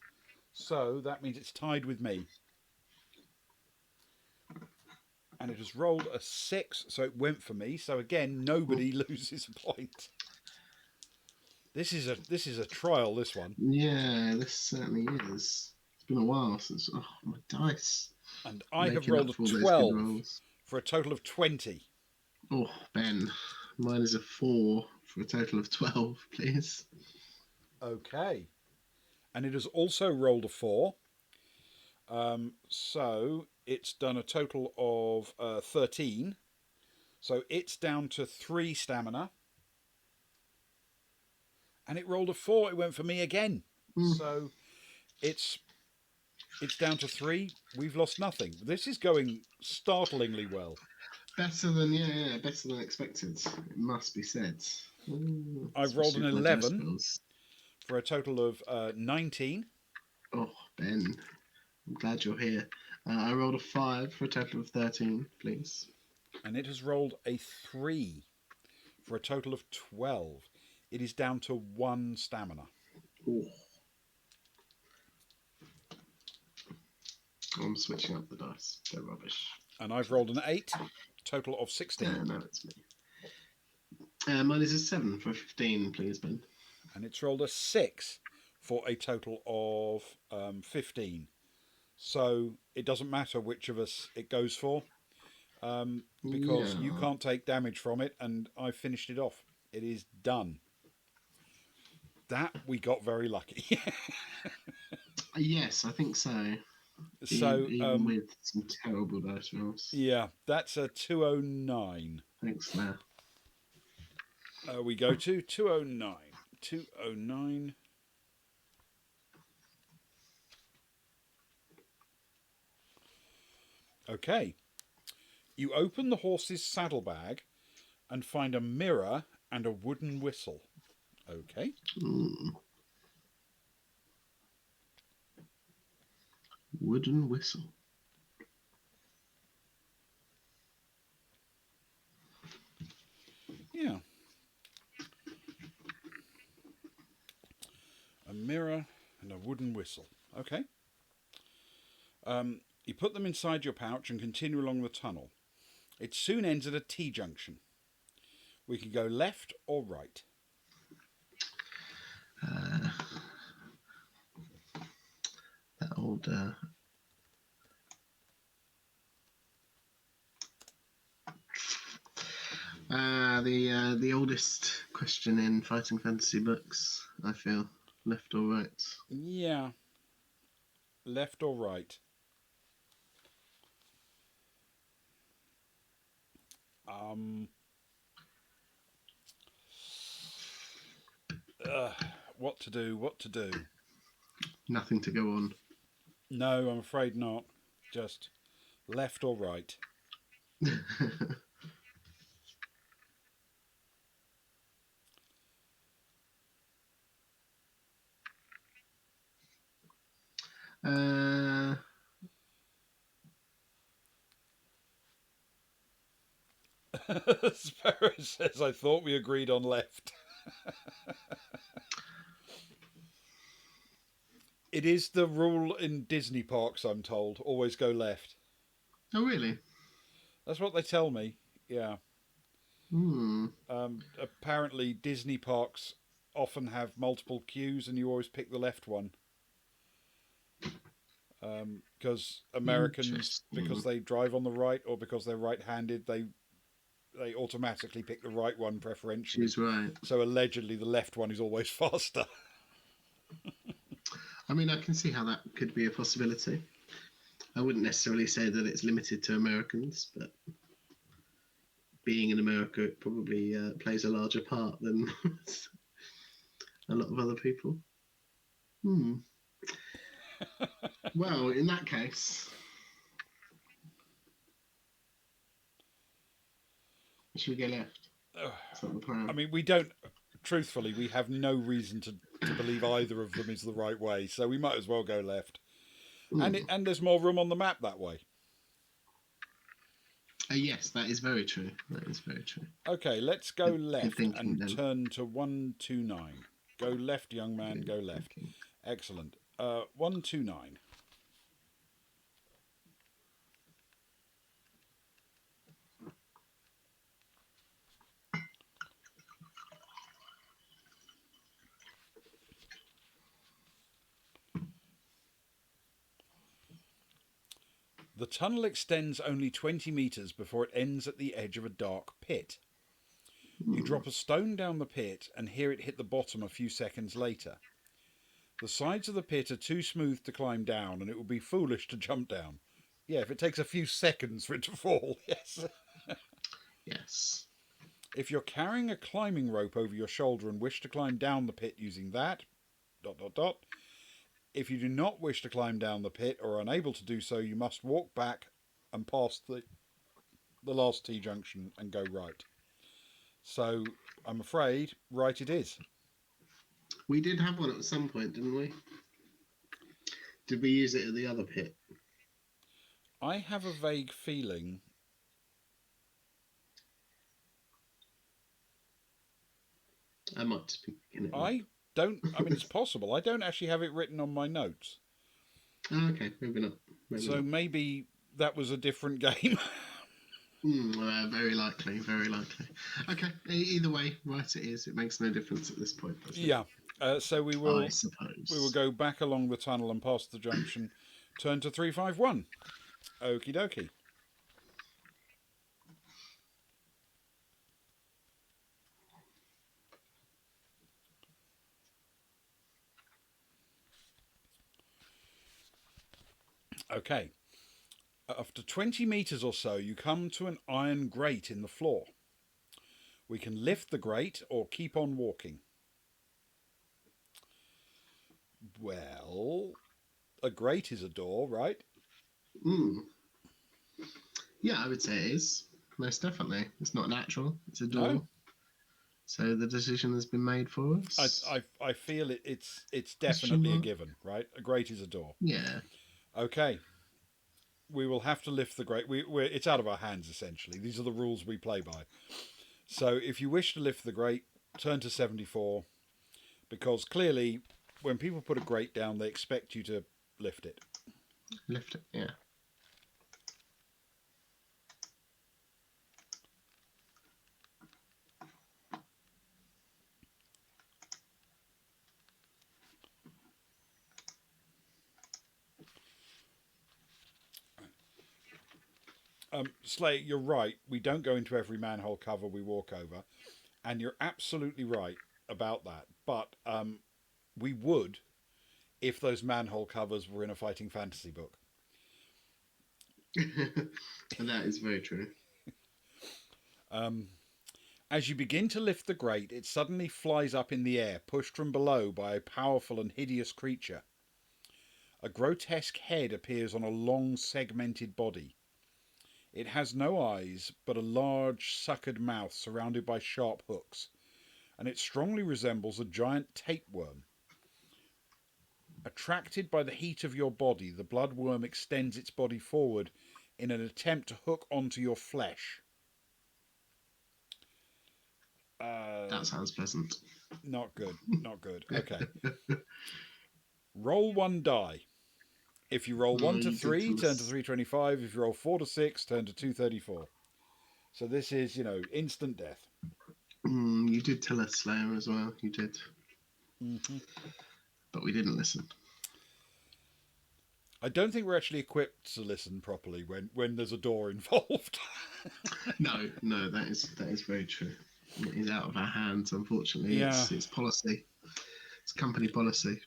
So that means it's tied with me. And it has rolled a 6, so it went for me. So again, nobody loses a point. This is a trial, this one. Yeah, this certainly is. It's been a while since... Oh, my dice. And I have rolled a 12 for a total of 20. Oh, Ben. Mine is a 4 for a total of 12, please. Okay. And it has also rolled a 4. So it's done a total of 13. So it's down to 3 stamina. And it rolled a 4. It went for me again. So it's down to 3. We've lost nothing. This is going startlingly well. Better than expected. It must be said. I've rolled an 11 for a total of 19. Oh, Ben, I'm glad you're here. I rolled a 5 for a total of 13, please. And it has rolled a 3 for a total of 12. It is down to 1 stamina. Oh. I'm switching up the dice. They're rubbish. And I've rolled an 8, total of 16. No, it's me. Mine is a 7 for 15, please, Ben. And it's rolled a 6 for a total of 15. So it doesn't matter which of us it goes for, because you can't take damage from it, and I've finished it off. It is done. That we got very lucky. Yes, I think so. So even with some terrible dice rolls. Yeah, that's a 209. Thanks, Claire. We go to 209. 209. Okay. You open the horse's saddlebag and find a mirror and a wooden whistle. Okay. wooden whistle. Yeah. A mirror and a wooden whistle. Okay. You put them inside your pouch and continue along the tunnel. It soon ends at a T-junction. We can go left or right. That old the oldest question in fighting fantasy books, I feel. Left or right? Yeah. Left or right? What to do? What to do? Nothing to go on. No, I'm afraid not. Just left or right. Sparrow says, I thought we agreed on left. It is the rule in Disney parks, I'm told. Always go left. Oh, really? That's what they tell me. Yeah. Apparently, Disney parks often have multiple queues, and you always pick the left one. Because Americans, because they drive on the right, or because they're right-handed, they automatically pick the right one preferentially. She's right. So allegedly, the left one is always faster. I mean, I can see how that could be a possibility. I wouldn't necessarily say that it's limited to Americans, but being in America, it probably plays a larger part than a lot of other people. Well, in that case, should we go left? Is that the plan? I mean, we don't. Truthfully, we have no reason to believe either of them is the right way, so we might as well go left. And there's more room on the map that way. Yes, that is very true. That is very true. Okay, let's go left and then. turn to 129. Go left, young man, go left. Thinking. Excellent. 129. The tunnel extends only 20 metres before it ends at the edge of a dark pit. You drop a stone down the pit and hear it hit the bottom a few seconds later. The sides of the pit are too smooth to climb down, and it would be foolish to jump down. Yeah, if it takes a few seconds for it to fall, yes. Yes. If you're carrying a climbing rope over your shoulder and wish to climb down the pit using that, ... If you do not wish to climb down the pit or are unable to do so, you must walk back and past the last T-junction and go right. So, I'm afraid, right it is. We did have one at some point, didn't we? Did we use it at the other pit? I have a vague feeling. I might just be thinking it. I mean, it's possible. I don't actually have it written on my notes. Oh, okay, maybe not. Maybe that was a different game. Very likely, very likely. Okay, either way, right it is. It makes no difference at this point. Yeah. So we will. I suppose we will go back along the tunnel and past the junction. Turn to 351. Okie dokie. Okay. After 20 metres or so, you come to an iron grate in the floor. We can lift the grate or keep on walking. Well, a grate is a door, right? Yeah, I would say it is. Most definitely. It's not natural. It's a door. No. So the decision has been made for us. I feel it's definitely a given, right? A grate is a door. Yeah. Okay. We will have to lift the grate. It's out of our hands, essentially. These are the rules we play by. So if you wish to lift the grate, turn to 74, because clearly when people put a grate down, they expect you to lift it. Lift it, yeah. Slay, you're right. We don't go into every manhole cover we walk over, and you're absolutely right about that. But we would if those manhole covers were in a fighting fantasy book. That is very true. As you begin to lift the grate, it suddenly flies up in the air, pushed from below by a powerful and hideous creature. A grotesque head appears on a long, segmented body. It has no eyes, but a large, suckered mouth surrounded by sharp hooks, and it strongly resembles a giant tapeworm. Attracted by the heat of your body, the bloodworm extends its body forward in an attempt to hook onto your flesh. That sounds pleasant. Not good. Not good. Okay. Roll one die. If you roll 1 to 3, turn to 325. If you roll 4 to 6, turn to 234. So this is, instant death. You did tell us, Slayer, as well. You did. Mm-hmm. But we didn't listen. I don't think we're actually equipped to listen properly when there's a door involved. No, that is very true. It is out of our hands, unfortunately. Yeah. It's policy. It's company policy.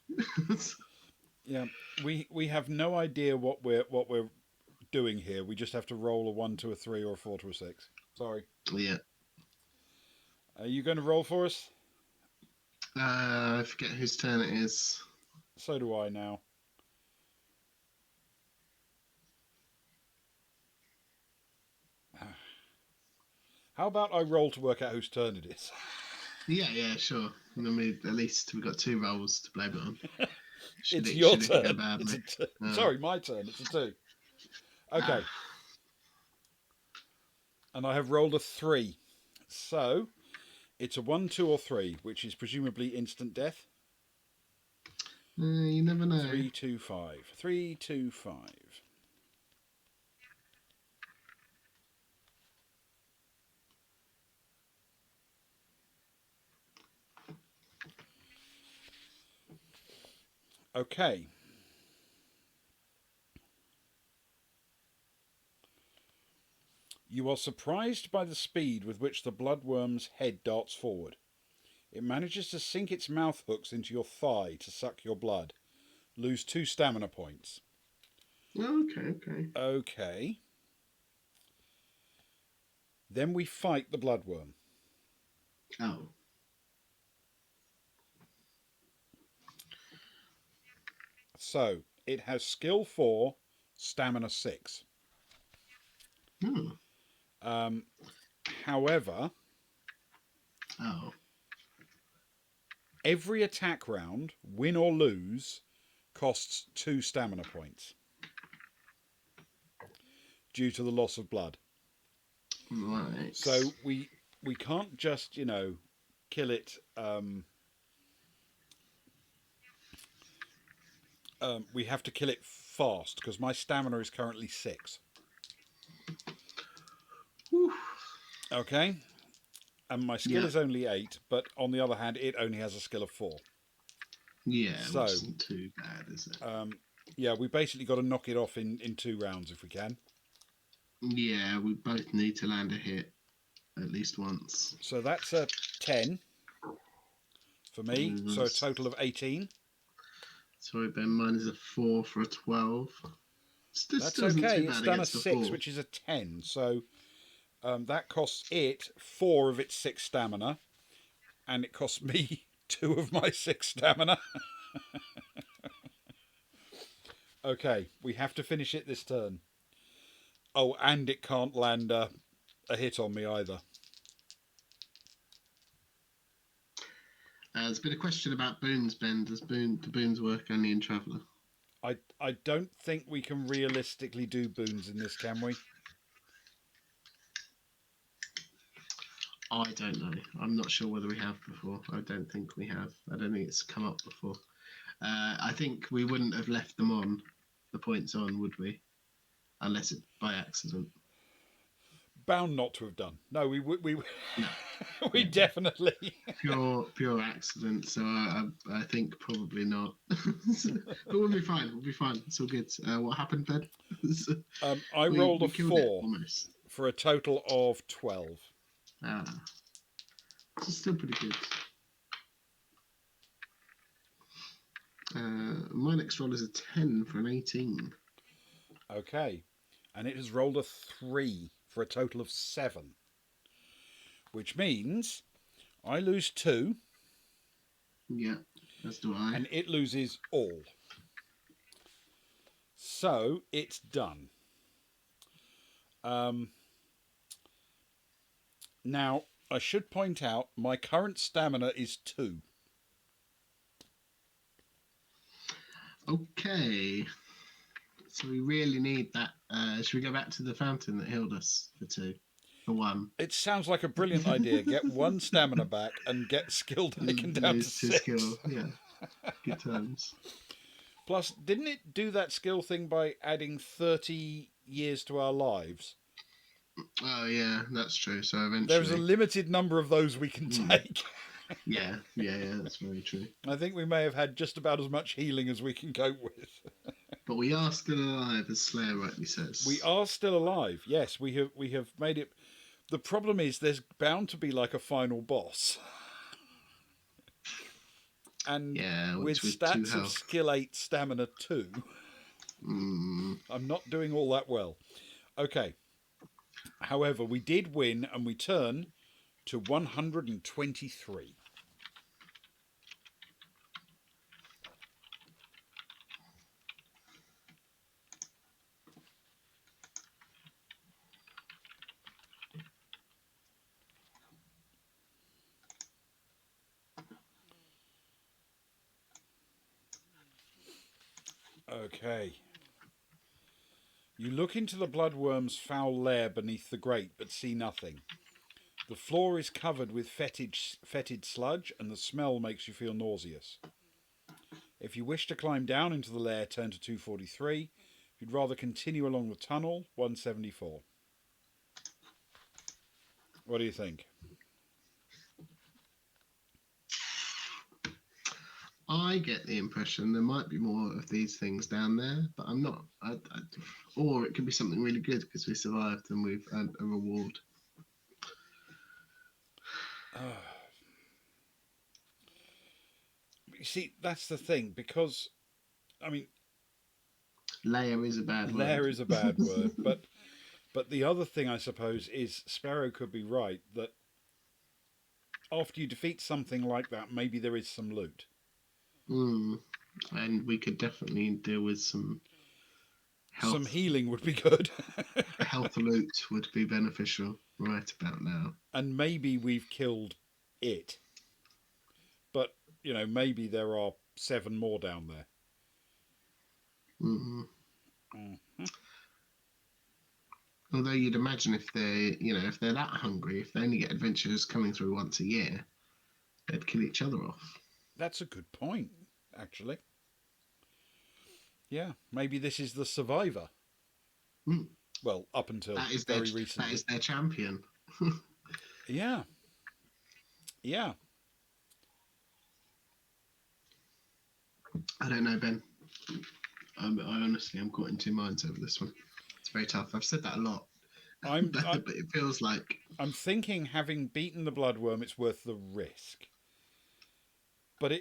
Yeah. We have no idea what we're doing here. We just have to roll a 1 to a 3 or a 4 to a 6. Sorry. Yeah. Are you going to roll for us? I forget whose turn it is. So do I now. How about I roll to work out whose turn it is? Yeah, sure. And then at least we got 2 rolls to blame it on. It's your turn. Go badly. Sorry, my turn. It's a 2. Okay. And I have rolled a 3. So it's a 1, 2, or 3, which is presumably instant death. You never know. 3, 2, 5. 3, 2, 5. Okay. You are surprised by the speed with which the bloodworm's head darts forward. It manages to sink its mouth hooks into your thigh to suck your blood. Lose 2 stamina points. Okay. Okay. Then we fight the bloodworm. Oh. So, it has skill 4, stamina 6. However, every attack round, win or lose, costs 2 stamina points due to the loss of blood. Right. So we can't just, kill it. We have to kill it fast because my stamina is currently 6. Whew. Okay. And my skill is only 8, but on the other hand, it only has a skill of 4. Yeah, so, which isn't too bad, is it? Yeah, we basically got to knock it off in 2 rounds if we can. Yeah, we both need to land a hit at least once. So that's a 10 for me, so a total of 18. Sorry, Ben, mine is a 4 for a 12. That's okay, it's done a 6, which is a 10, so that costs it 4 of its 6 stamina, and it costs me 2 of my 6 stamina. Okay, we have to finish it this turn. Oh, and it can't land a hit on me either. There's been a question about boons, Ben. Do boons work only in Traveller? I don't think we can realistically do boons in this, can we? I don't know. I'm not sure whether we have before. I don't think we have. I don't think it's come up before. I think we wouldn't have left them on, the points on, would we? Unless it's by accident. Bound not to have done. No, we No. we definitely. Pure accident. So I think probably not. But we'll be fine. We'll be fine. It's all good. What happened, Ben? I rolled we a killed it 4 almost. for a total of 12. It's still pretty good. My next roll is a 10 for an 18. Okay, and it has rolled a 3 for a total of 7, which means I lose 2. Yeah, as do I. And it loses all. So it's done. Now, I should point out my current stamina is 2. Okay. So we really need that. Should we go back to the fountain that healed us for 2? For 1. It sounds like a brilliant idea. Get 1 stamina back and get skill taken down to 6. Skill. Yeah. Good times. Plus, didn't it do that skill thing by adding 30 years to our lives? Oh, yeah, that's true. So eventually... There's a limited number of those we can take. Yeah, that's very true. I think we may have had just about as much healing as we can cope with. But we are still alive, as Slayer rightly says. We are still alive. Yes, we have made it. The problem is there's bound to be like a final boss. And with stats of skill 8, stamina 2, I'm not doing all that well. Okay. However, we did win and we turn to 123. Okay. You look into the bloodworm's foul lair beneath the grate, but see nothing. The floor is covered with fetid sludge, and the smell makes you feel nauseous. If you wish to climb down into the lair, turn to 243. If you'd rather continue along the tunnel, 174. What do you think? I get the impression there might be more of these things down there, but I'm not. Or it could be something really good because we survived and we've earned a reward. You see, that's the thing, because, I mean... Layer is a bad word. Layer is a bad word, but the other thing, I suppose, is Sparrow could be right, that after you defeat something like that, maybe there is some loot. And we could definitely deal with some health. Some healing would be good. Health loot would be beneficial right about now. And maybe we've killed it. But, you know, maybe there are 7 more down there. Although you'd imagine if they're that hungry, if they only get adventurers coming through once a year, they'd kill each other off. That's a good point, actually. Yeah, maybe this is the survivor. Well, up until very recently. That is their champion. Yeah. I don't know, Ben. I honestly am caught in 2 minds over this one. It's very tough. I've said that a lot. But it feels like... I'm thinking, having beaten the bloodworm, it's worth the risk. But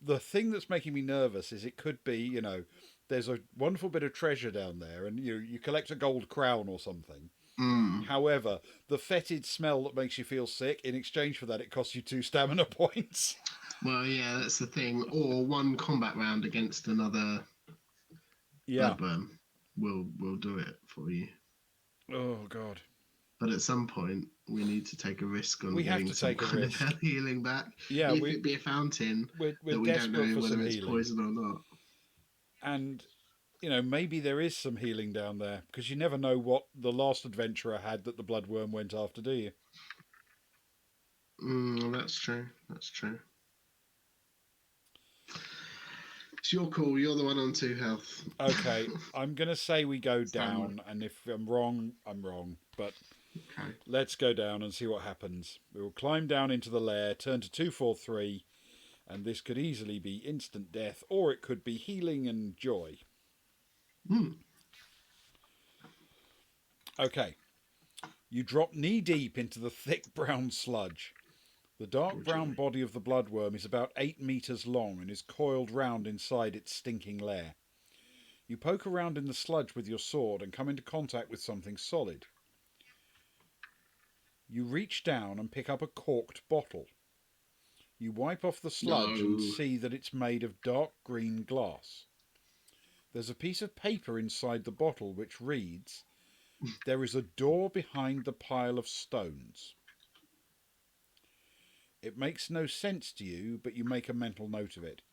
the thing that's making me nervous is it could be, you know, there's a wonderful bit of treasure down there and you collect a gold crown or something. However, the fetid smell that makes you feel sick, in exchange for that, it costs you 2 stamina points. Well, yeah, that's the thing. Or 1 combat round against another bloodworm will do it for you. Oh, God. But at some point, we need to take a risk on getting some kind of healing back. Yeah, if it be a fountain we're that we don't know whether it's healing. poison or not. And, maybe there is some healing down there, because you never know what the last adventurer had that the bloodworm went after, do you? That's true. That's true. It's your call. You're the one on 2 health. Okay, I'm going to say we go Stand down, and if I'm wrong, I'm wrong. But Okay. let's go down and see what happens. We will climb down into the lair, turn to 243, and this could easily be instant death, or it could be healing and joy. Hmm. Okay, you drop knee deep into the thick brown sludge. The dark brown body of the bloodworm is about 8 metres long and is coiled round inside its stinking lair. You poke around in the sludge with your sword and come into contact with something solid. You reach down and pick up a corked bottle. You wipe off the sludge and No. see that it's made of dark green glass. There's a piece of paper inside the bottle which reads, "There is a door behind the pile of stones." It makes no sense to you, but you make a mental note of it.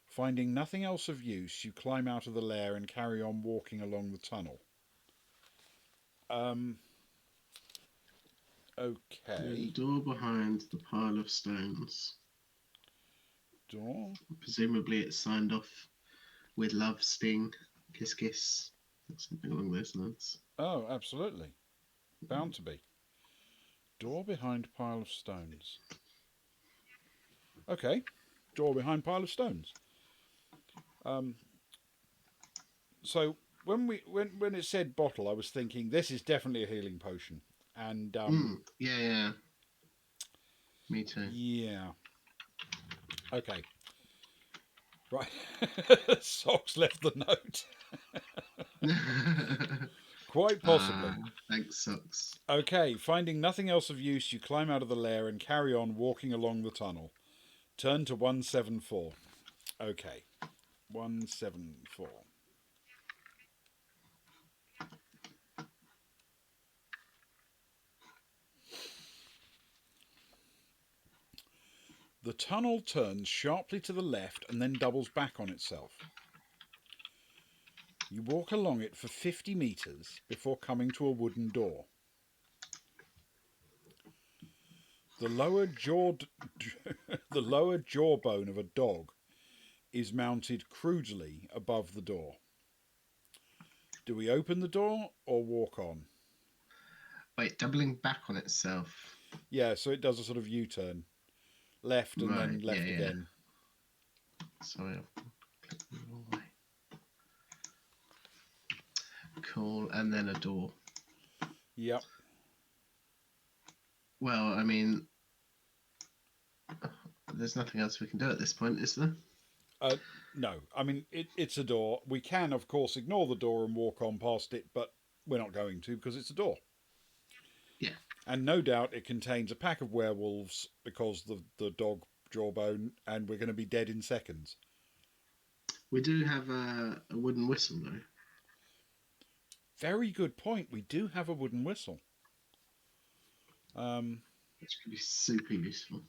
Finding nothing else of use, you climb out of the lair and carry on walking along the tunnel. Okay. The door behind the pile of stones. Door. Presumably it's signed off with love, sting, kiss, kiss. Something along those lines. Oh, absolutely. Bound to be. Door behind pile of stones. Okay. Door behind pile of stones. So when it said bottle, I was thinking this is definitely a healing potion. And Yeah. Me too. yeah. Okay. Right. Socks left the note. Quite possibly. Thanks, Socks. Okay, finding nothing else of use, you climb out of the lair and carry on walking along the tunnel. Turn to 174. Okay. 174. The tunnel turns sharply to the left and then doubles back on itself. You walk along it for 50 metres before coming to a wooden door. The lower jawbone of a dog is mounted crudely above the door. Do we open the door or walk on? Wait, doubling back on itself. Yeah, so it does a sort of U-turn. Left and Right, then left yeah. again. Sorry, I've clicked the wrong way. Cool, and then a door. Yep. Well, I mean, there's nothing else we can do at this point, is there? No, I mean, it's a door. We can, of course, ignore the door and walk on past it, but we're not going to because it's a door. Yeah. And no doubt it contains a pack of werewolves because the dog jawbone, and we're going to be dead in seconds. We do have a wooden whistle, though. Very good point. We do have a wooden whistle. Which could be super useful.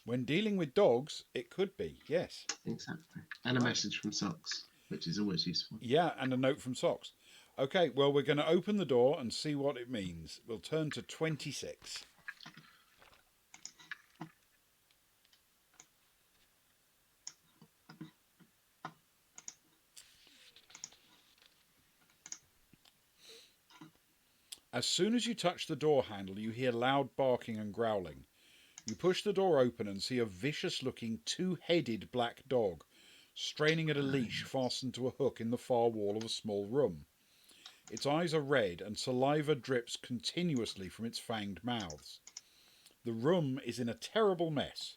When dealing with dogs, it could be, yes. Exactly. And a message from Socks, which is always useful. Yeah, and a note from Socks. Okay, well, we're going to open the door and see what it means. We'll turn to 26. As soon as you touch the door handle, you hear loud barking and growling. You push the door open and see a vicious-looking, two-headed black dog straining at a leash fastened to a hook in the far wall of a small room. Its eyes are red and saliva drips continuously from its fanged mouths. The room is in a terrible mess,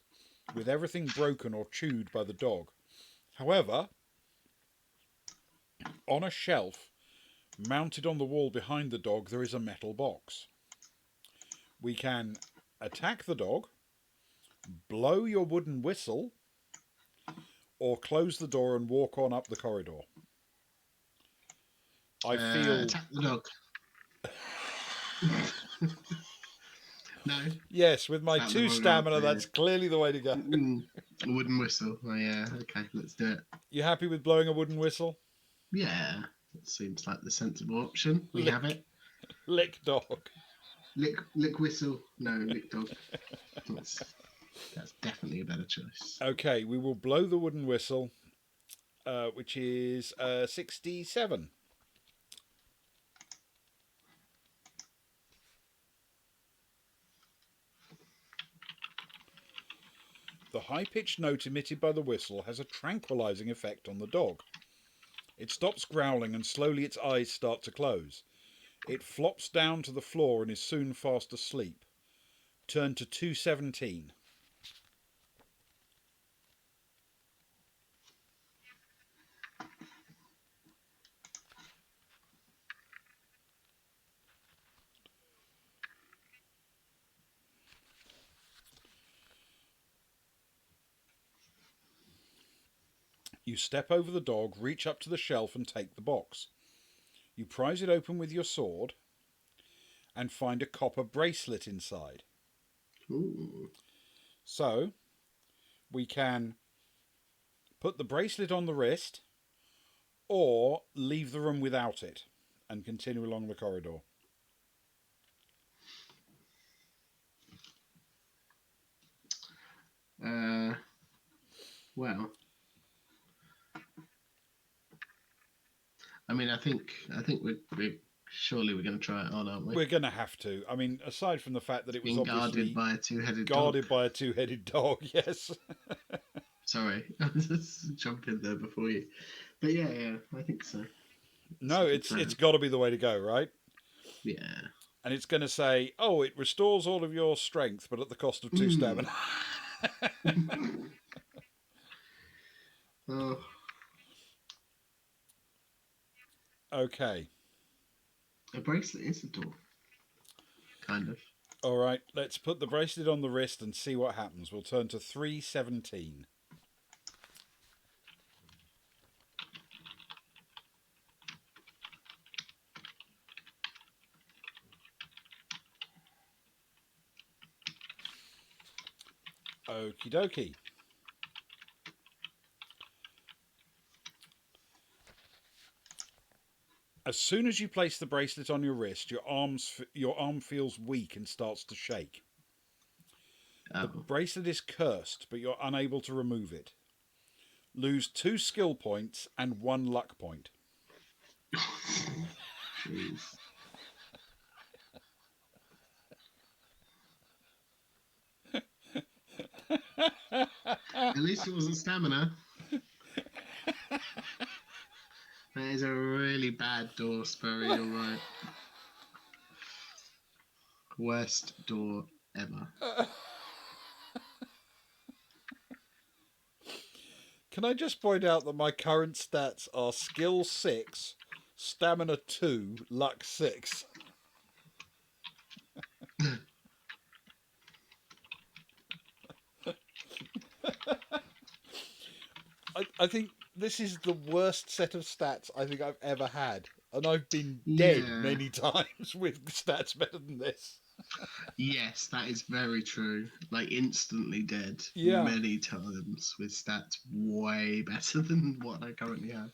with everything broken or chewed by the dog. However, on a shelf, mounted on the wall behind the dog, there is a metal box. We can attack the dog, blow your wooden whistle, or close the door and walk on up the corridor. I feel... Attack the dog. No. Yes, with my That's 2 the wrong stamina, answer, that's clearly the way to go. A wooden whistle. Oh yeah. Okay, let's do it. You happy with blowing a wooden whistle? Yeah, that seems like the sensible option. We Lick, have it. lick dog. Lick whistle. No, lick dog. That's definitely a better choice. Okay, we will blow the wooden whistle, which is 67. The high-pitched note emitted by the whistle has a tranquilizing effect on the dog. It stops growling and slowly its eyes start to close. It flops down to the floor and is soon fast asleep. Turn to 217. You step over the dog, reach up to the shelf and take the box. You prise it open with your sword and find a copper bracelet inside. Ooh. So, we can put the bracelet on the wrist or leave the room without it and continue along the corridor. Well, I mean, I think we're surely we're going to try it on, aren't we? We're going to have to. I mean, aside from the fact that it was Being obviously guarded by a two-headed guarded dog. by a two-headed dog, yes. Sorry, I was just jumping there before you. But yeah, I think so. No, it's got to be the way to go, right? Yeah. And it's going to say, oh, it restores all of your strength, but at the cost of 2 stamina. Oh. Okay. A bracelet is a door. Kind of. All right, let's put the bracelet on the wrist and see what happens. We'll turn to 317. Okie dokie. As soon as you place the bracelet on your wrist, your arm feels weak and starts to shake. The Oh. bracelet is cursed, but you're unable to remove it. Lose 2 skill points and 1 luck point. Jeez. At least it wasn't stamina. That is a really bad door, Sperry, you're right. Worst door ever. Can I just point out that my current stats are skill 6, stamina 2, luck 6. I think this is the worst set of stats I think I've ever had. And I've been dead Yeah. many times with stats better than this. Yes, that is very true. Like instantly dead many times with stats way better than what I currently have.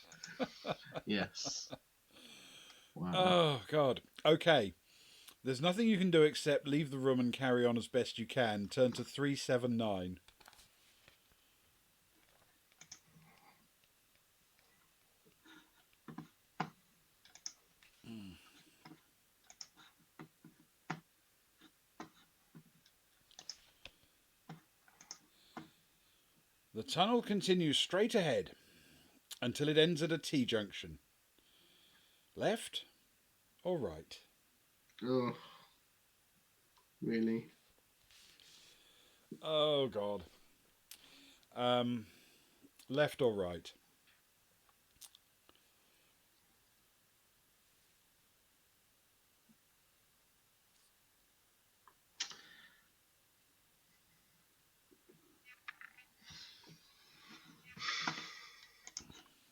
Yes. Wow. Oh, God. Okay. There's nothing you can do except leave the room and carry on as best you can. Turn to 379. The tunnel continues straight ahead until it ends at a T-junction. Left or right? Oh. Really? Oh, God. Left or right?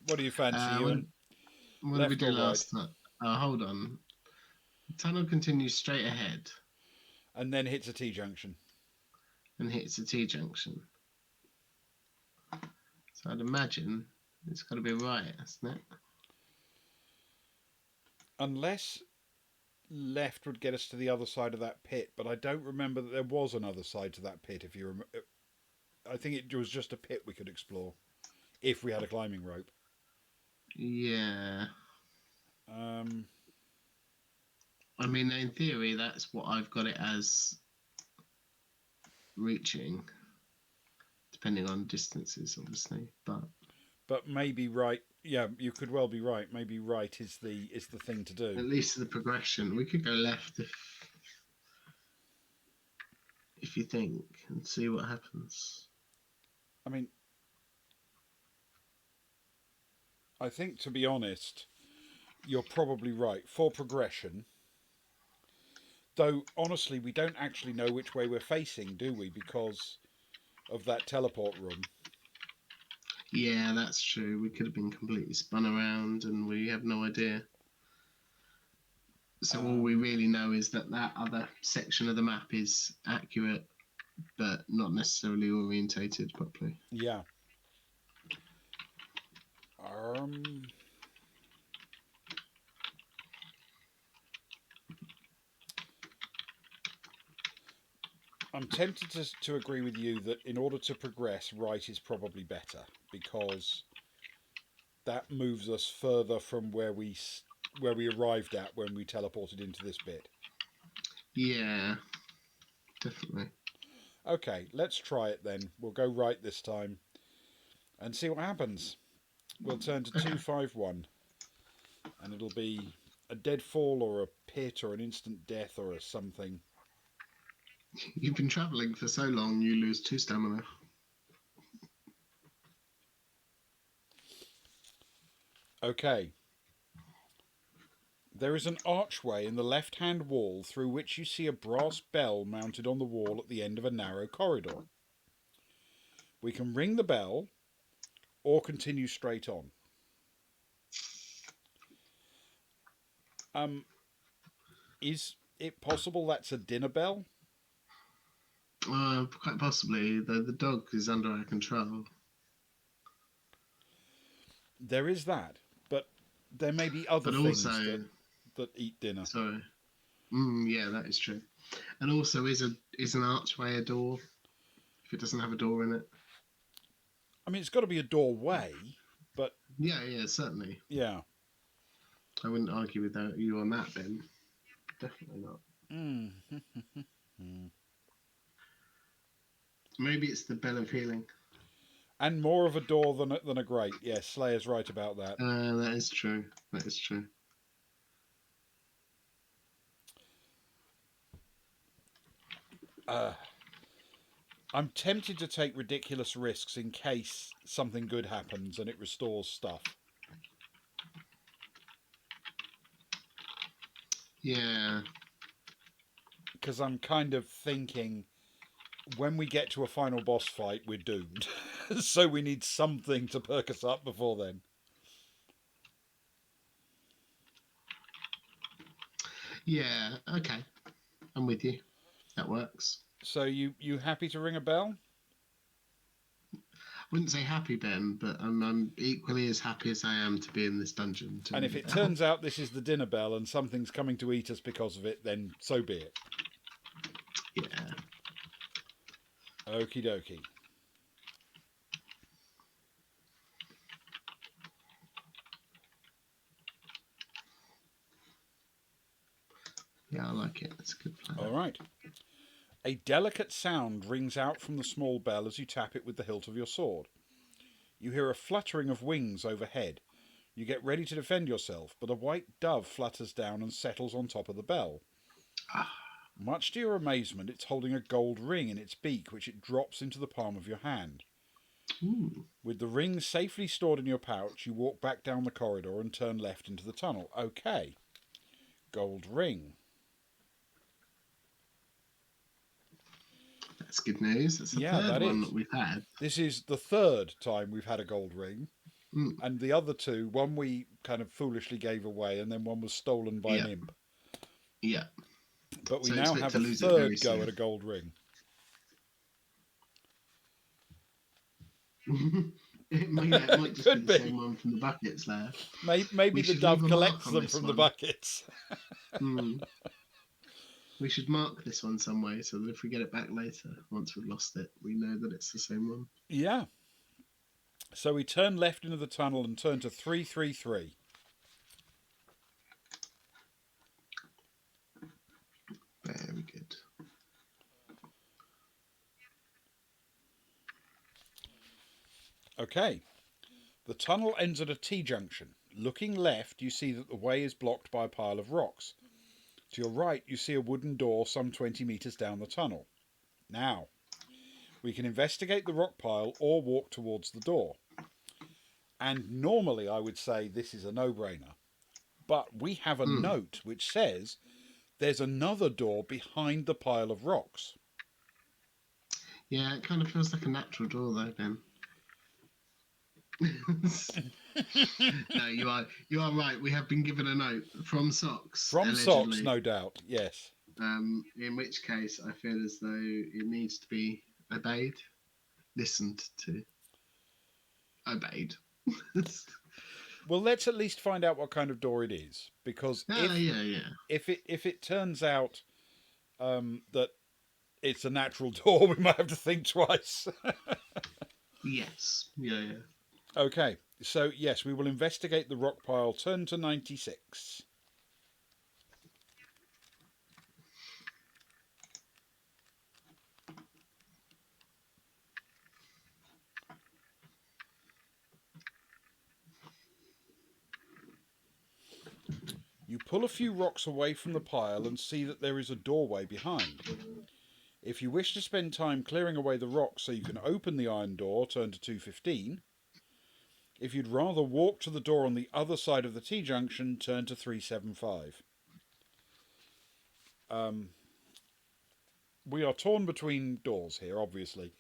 What do you fancy, Ewan? What did we do last night? Hold on. The tunnel continues straight ahead And then hits a T-junction. and hits a T junction. So I'd imagine it's got to be right, hasn't it? Unless left would get us to the other side of that pit, but I don't remember that there was another side to that pit. If you remember, I think it was just a pit we could explore if we had a climbing rope. Yeah. Um, I mean, in theory, that's what I've got it as reaching, depending on distances, obviously. but maybe right. Yeah, you could well be right. Maybe right is the thing to do. At least the progression. We could go left if you think and see what happens. I mean, I think to be honest, you're probably right for progression. Though honestly, we don't actually know which way we're facing, do we? Because of that teleport room. Yeah, that's true. We could have been completely spun around, and we have no idea. So all we really know is that that other section of the map is accurate, but not necessarily orientated properly. Yeah. I'm tempted to agree with you that in order to progress, right is probably better because that moves us further from where we arrived at when we teleported into this bit. Yeah, definitely. Okay, let's try it then. We'll go right this time and see what happens. We'll turn to 251 and it'll be a dead fall or a pit or an instant death or a something. You've been travelling for so long, you lose 2 stamina. Okay. There is an archway in the left-hand wall through which you see a brass bell mounted on the wall at the end of a narrow corridor. We can ring the bell or continue straight on. Is it possible that's a dinner bell? Quite possibly. The dog is under our control. There is that, but there may be other But things also, that eat dinner. sorry. Yeah, that is true. And also, is an archway a door? If it doesn't have a door in it. I mean, it's got to be a doorway, but Yeah, certainly. yeah. I wouldn't argue with you on that, Ben. Definitely not. Maybe it's the bell of healing. And more of a door than a grate. Yes, Slayer's right about that. That is true. That is true. I'm tempted to take ridiculous risks in case something good happens and it restores stuff. Yeah. Because I'm kind of thinking when we get to a final boss fight, we're doomed. So we need something to perk us up before then. Yeah, okay. I'm with you. That works. So you happy to ring a bell? I wouldn't say happy, Ben, but I'm equally as happy as I am to be in this dungeon. And if it turns out this is the dinner bell and something's coming to eat us because of it, then so be it. Yeah. Okie dokie. Yeah, I like it. It's a good plan. All right. A delicate sound rings out from the small bell as you tap it with the hilt of your sword. You hear a fluttering of wings overhead. You get ready to defend yourself, but a white dove flutters down and settles on top of the bell. Much to your amazement, it's holding a gold ring in its beak, which it drops into the palm of your hand. Ooh. With the ring safely stored in your pouch, you walk back down the corridor and turn left into the tunnel. Okay. Gold ring. That's good news. That's the third one that we've had. This is the third time we've had a gold ring. And the other two, one we kind of foolishly gave away, and then one was stolen by an imp. Yeah. But we now have a third go at a gold ring. It might just be Could the be. same one from the buckets there. Maybe We the should leave dove a mark collects on them this from the one. buckets. Hmm. We should mark this one some way so that if we get it back later, once we've lost it, we know that it's the same one. Yeah. So we turn left into the tunnel and turn to 333. Very good. Okay. The tunnel ends at a T-junction. Looking left, you see that the way is blocked by a pile of rocks. To your right, you see a wooden door some 20 metres down the tunnel. Now, we can investigate the rock pile or walk towards the door. And normally I would say this is a no-brainer. But we have a note which says there's another door behind the pile of rocks. Yeah, it kind of feels like a natural door though, Ben. No, you are right. We have been given a note from Socks, From allegedly. Socks, no doubt, yes. In which case, I feel as though it needs to be obeyed, listened to, obeyed. Well, let's at least find out what kind of door it is, because Yeah. if it turns out that it's a natural door, we might have to think twice. Yes. Yeah. Okay, so yes, we will investigate the rock pile. Turn to 96. You pull a few rocks away from the pile and see that there is a doorway behind. If you wish to spend time clearing away the rocks so you can open the iron door, turn to 215. If you'd rather walk to the door on the other side of the T-junction, turn to 375. We are torn between doors here, obviously,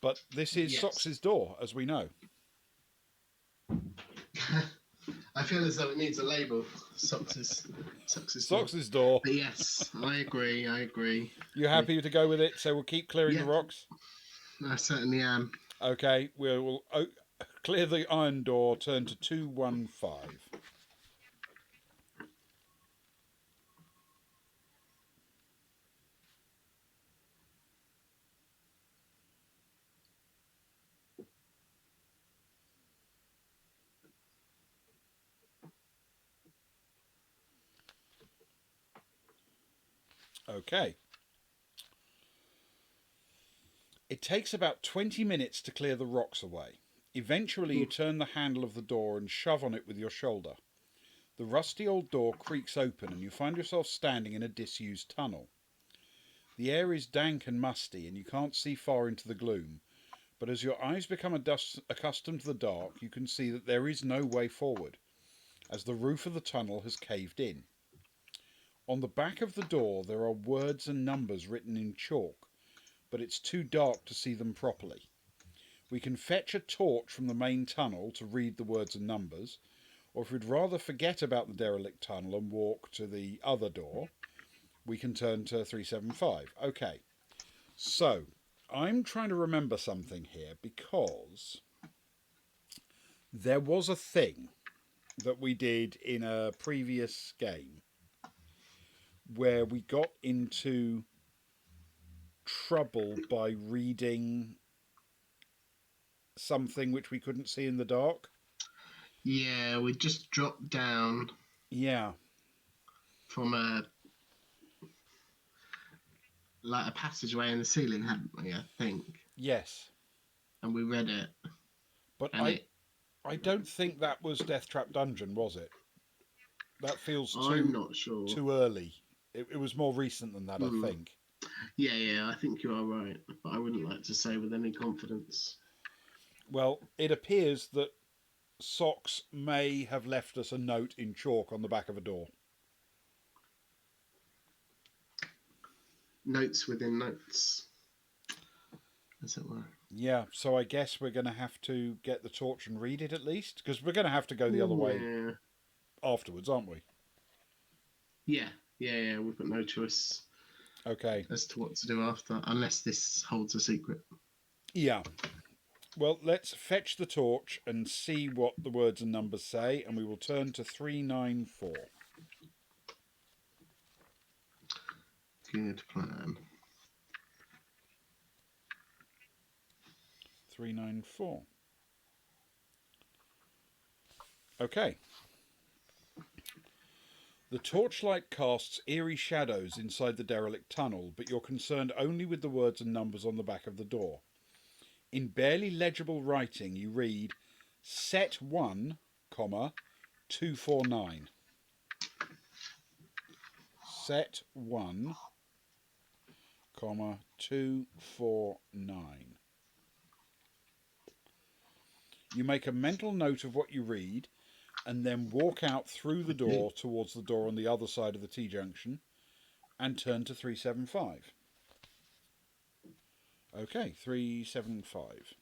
but this is Yes. Socks's door, as we know. I feel as though it needs a label. Socks's door. But yes, I agree. You happy to go with it? So we'll keep clearing the rocks? I certainly am. Okay, we'll clear the iron door, turn to 215. Okay. It takes about 20 minutes to clear the rocks away. Eventually, you turn the handle of the door and shove on it with your shoulder. The rusty old door creaks open and you find yourself standing in a disused tunnel. The air is dank and musty and you can't see far into the gloom, but as your eyes become accustomed to the dark, you can see that there is no way forward, as the roof of the tunnel has caved in. On the back of the door there are words and numbers written in chalk, but it's too dark to see them properly. We can fetch a torch from the main tunnel to read the words and numbers, or if we'd rather forget about the derelict tunnel and walk to the other door, we can turn to 375. Okay, so I'm trying to remember something here, because there was a thing that we did in a previous game where we got into trouble by reading something which we couldn't see in the dark. Yeah, we just dropped down. Yeah. From a passageway in the ceiling, hadn't we? I think. Yes. And we read it. But I don't think that was Death Trap Dungeon, was it? That feels I'm not sure. Too early. It was more recent than that, I think. Yeah, I think you are right. But I wouldn't like to say with any confidence. Well, it appears that Socks may have left us a note in chalk on the back of a door. Notes within notes, as it were. Yeah, so I guess we're going to have to get the torch and read it at least, because we're going to have to go the other way afterwards, aren't we? Yeah, we've got no choice. Okay. As to what to do after, unless this holds a secret. Yeah. Well, let's fetch the torch and see what the words and numbers say, and we will turn to 394. Good plan. 394. Okay. The torchlight casts eerie shadows inside the derelict tunnel, but you're concerned only with the words and numbers on the back of the door. In barely legible writing, you read set 1, 249. Set 1, 249. You make a mental note of what you read and then walk out through the door towards the door on the other side of the T-junction and turn to 375. Okay, 375.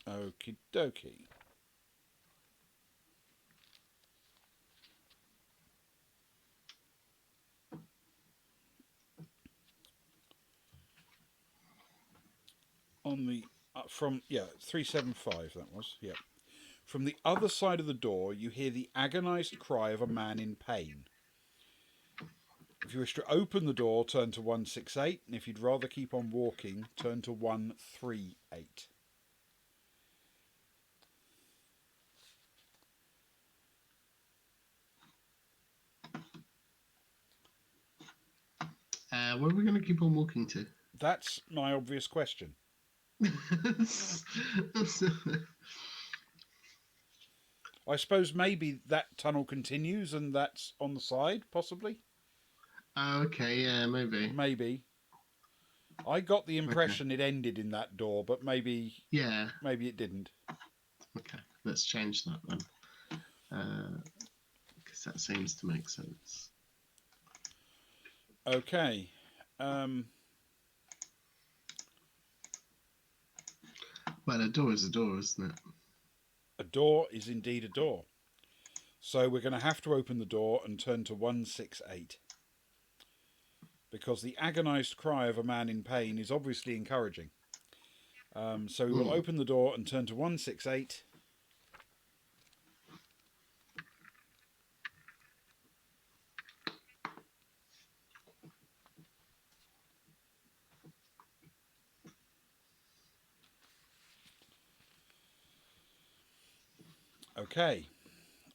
Okie dokie. On the from 375 that was, yeah. From the other side of the door you hear the agonized cry of a man in pain. If you wish to open the door, turn to 168, and if you'd rather keep on walking, turn to 138. Where are we going to keep on walking to? That's my obvious question. I suppose maybe that tunnel continues and that's on the side, possibly? Oh, okay, yeah, maybe. Maybe. I got the impression it ended in that door, but maybe it didn't. Okay, let's change that then. Because that seems to make sense. Okay. Well, a door is a door, isn't it? A door is indeed a door. So we're going to have to open the door and turn to 168. Because the agonised cry of a man in pain is obviously encouraging. So we will open the door and turn to 168. Okay.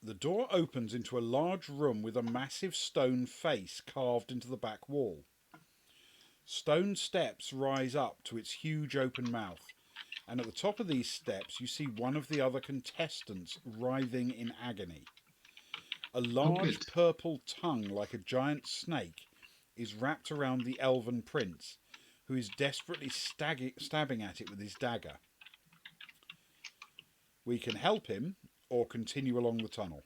The door opens into a large room with a massive stone face carved into the back wall. Stone steps rise up to its huge open mouth, and at the top of these steps you see one of the other contestants writhing in agony. A large purple tongue like a giant snake is wrapped around the elven prince, who is desperately stabbing at it with his dagger. We can help him or continue along the tunnel.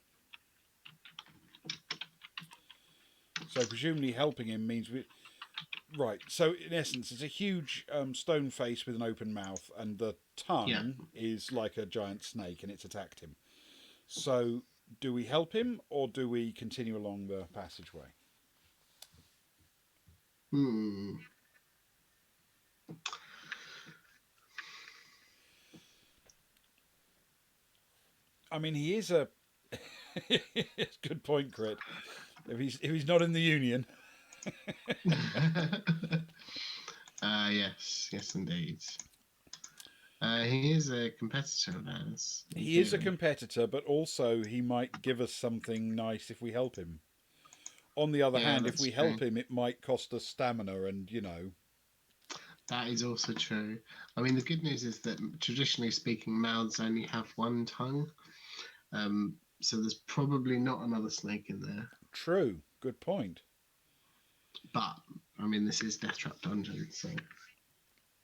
So presumably helping him means we... Right, so in essence it's a huge stone face with an open mouth, and the tongue is like a giant snake and it's attacked him. So do we help him or do we continue along the passageway? I mean, he is a... Good point, Crit. If he's not in the Union... Yes, indeed. He is a competitor of ours. He is a competitor, but also he might give us something nice if we help him. On the other hand, if we help him, it might cost us stamina, and That is also true. I mean, the good news is that traditionally speaking, mouths only have one tongue. So there's probably not another snake in there. True. Good point. But, I mean, this is Death Trap Dungeon, so...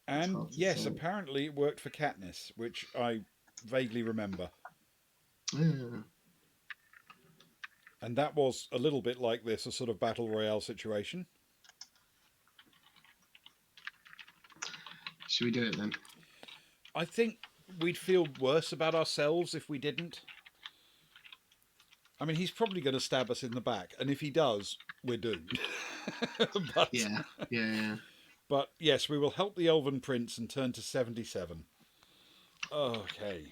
And, yes, apparently it worked for Katniss, which I vaguely remember. Yeah. And that was a little bit like this, a sort of battle royale situation. Should we do it then? I think we'd feel worse about ourselves if we didn't. I mean, he's probably going to stab us in the back, and if he does, we're doomed. but, Yeah. but yes, we will help the Elven Prince and turn to 77. Okay.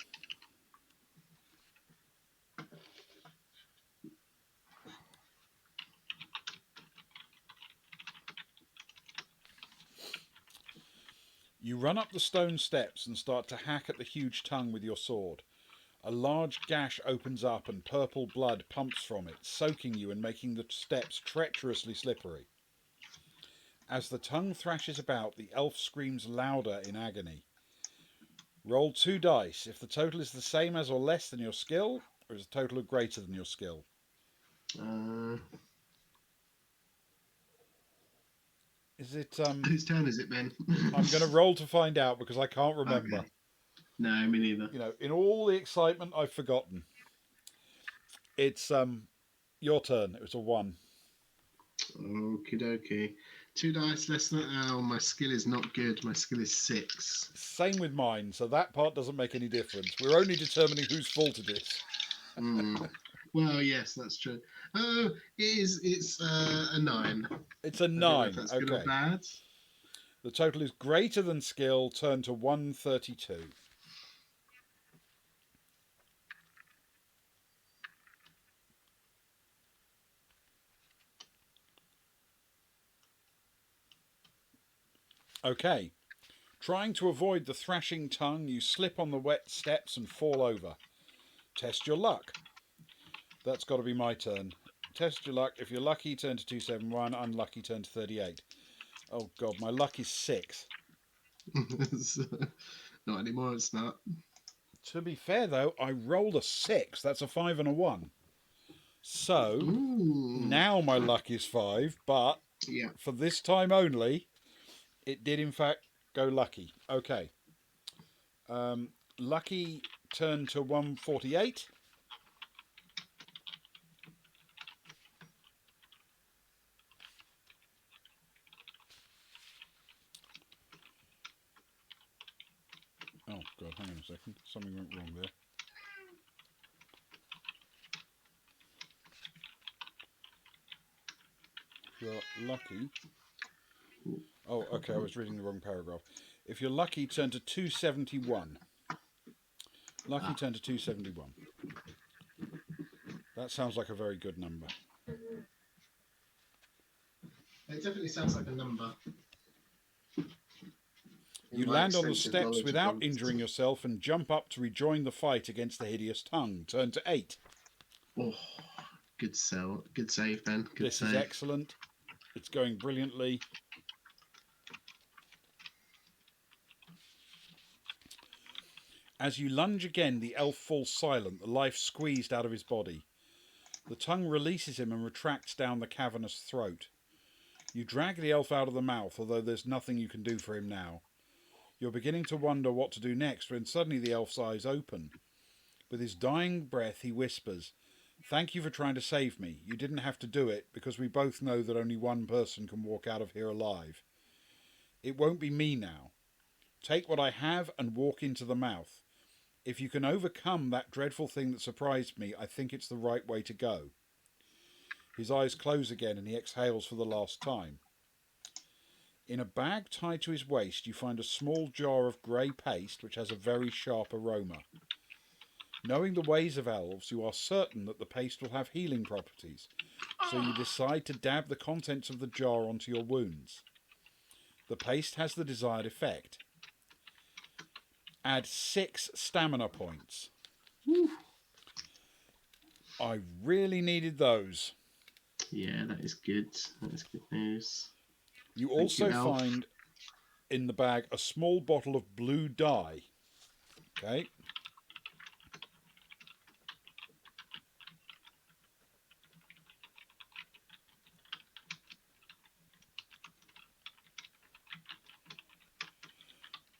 You run up the stone steps and start to hack at the huge tongue with your sword. A large gash opens up and purple blood pumps from it, soaking you and making the steps treacherously slippery. As the tongue thrashes about, the elf screams louder in agony. Roll 2 dice. If the total is the same as or less than your skill, or is the total greater than your skill? Is it Whose turn is it, Ben? I'm going to roll to find out because I can't remember. Okay. No, me neither. You know, in all the excitement, I've forgotten. It's your turn. It was a 1. Okie dokie. 2 dice less than. Oh, my skill is not good. My skill is 6. Same with mine, so that part doesn't make any difference. We're only determining whose fault it is. Well, yes, that's true. Oh, it's a 9. It's a I don't know 9. if that's Okay. good or bad. The total is greater than skill. Turn to 132. Okay. Trying to avoid the thrashing tongue, you slip on the wet steps and fall over. Test your luck. That's got to be my turn. Test your luck. If you're lucky, turn to 271. Unlucky, turn to 38. Oh, God, my luck is 6. Not anymore, it's not. To be fair, though, I rolled a 6. That's a 5 and a 1. So, now my luck is 5, but for this time only, it did in fact go lucky. Okay. Lucky turned to 148. Oh, God, hang on a second. Something went wrong there. If you're lucky... Oh, okay, I was reading the wrong paragraph. If you're lucky, turn to 271. Lucky turn to 271. That sounds like a very good number. It definitely sounds like a number. You land on the steps without injuring yourself and jump up to rejoin the fight against the hideous tongue. Turn to 8. Oh, good sell. Good save, Ben. Good save. This is excellent. It's going brilliantly. As you lunge again, the elf falls silent, the life squeezed out of his body. The tongue releases him and retracts down the cavernous throat. You drag the elf out of the mouth, although there's nothing you can do for him now. You're beginning to wonder what to do next, when suddenly the elf's eyes open. With his dying breath, he whispers, "Thank you for trying to save me. You didn't have to do it, because we both know that only one person can walk out of here alive. It won't be me now. Take what I have and walk into the mouth. If you can overcome that dreadful thing that surprised me, I think it's the right way to go." His eyes close again and he exhales for the last time. In a bag tied to his waist, you find a small jar of grey paste which has a very sharp aroma. Knowing the ways of elves, you are certain that the paste will have healing properties, so you decide to dab the contents of the jar onto your wounds. The paste has the desired effect. Add 6 stamina points. Woo. I really needed those. Yeah, that is good. That is good news. You also find in the bag a small bottle of blue dye. Okay.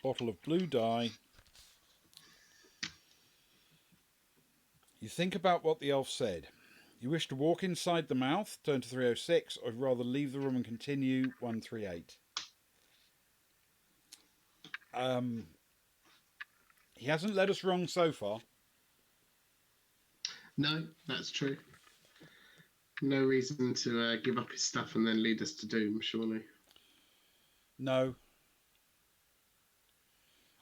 Bottle of blue dye. You think about what the elf said. You wish to walk inside the mouth, turn to 306, or rather leave the room and continue 138. He hasn't led us wrong so far. No, that's true. No reason to give up his stuff and then lead us to doom, surely. No.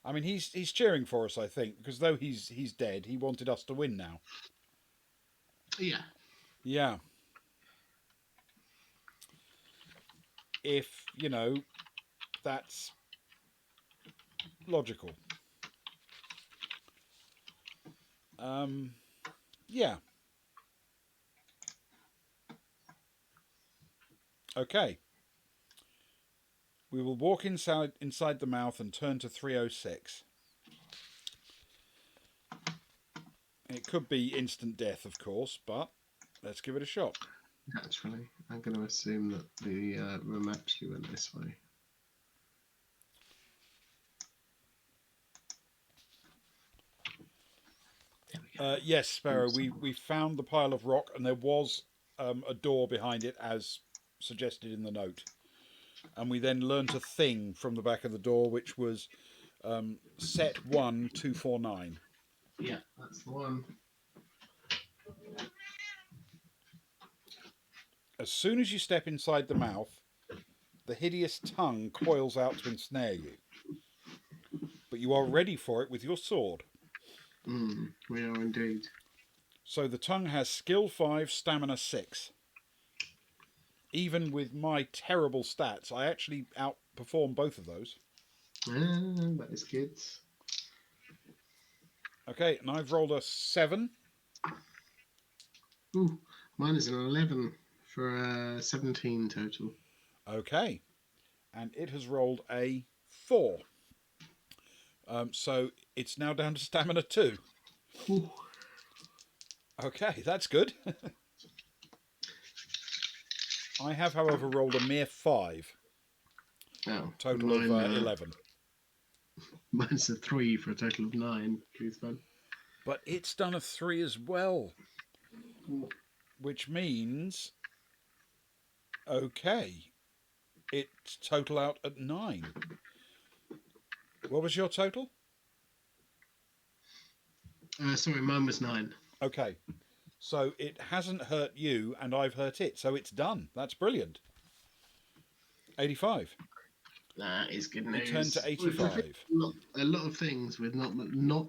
I mean, he's cheering for us, I think, because though he's dead, he wanted us to win now. Yeah. Yeah. If, that's logical. Yeah. Okay. We will walk inside the mouth and turn to 306. It could be instant death, of course, but let's give it a shot. Naturally, I'm going to assume that the room actually went this way. Yes, Sparrow. We found the pile of rock, and there was a door behind it, as suggested in the note. And we then learnt a thing from the back of the door, which was set 1249. Yeah, that's the one. As soon as you step inside the mouth, the hideous tongue coils out to ensnare you. But you are ready for it with your sword. We are indeed. So the tongue has skill 5, stamina 6. Even with my terrible stats, I actually outperform both of those. That is good. Okay, and I've rolled a 7. Ooh, mine is an 11 for 17 total. Okay, and it has rolled a 4. So it's now down to stamina 2. Ooh. Okay, that's good. I have, however, rolled a mere 5. Oh, Total of 11. Mine's a 3 for a total of 9. Please, fun. But it's done a 3 as well. Ooh. Which means... Okay. It's total out at 9. What was your total? Sorry, mine was 9. Okay. So it hasn't hurt you, and I've hurt it. So it's done. That's brilliant. 85. That is good news. You turn to 85. A lot of things with not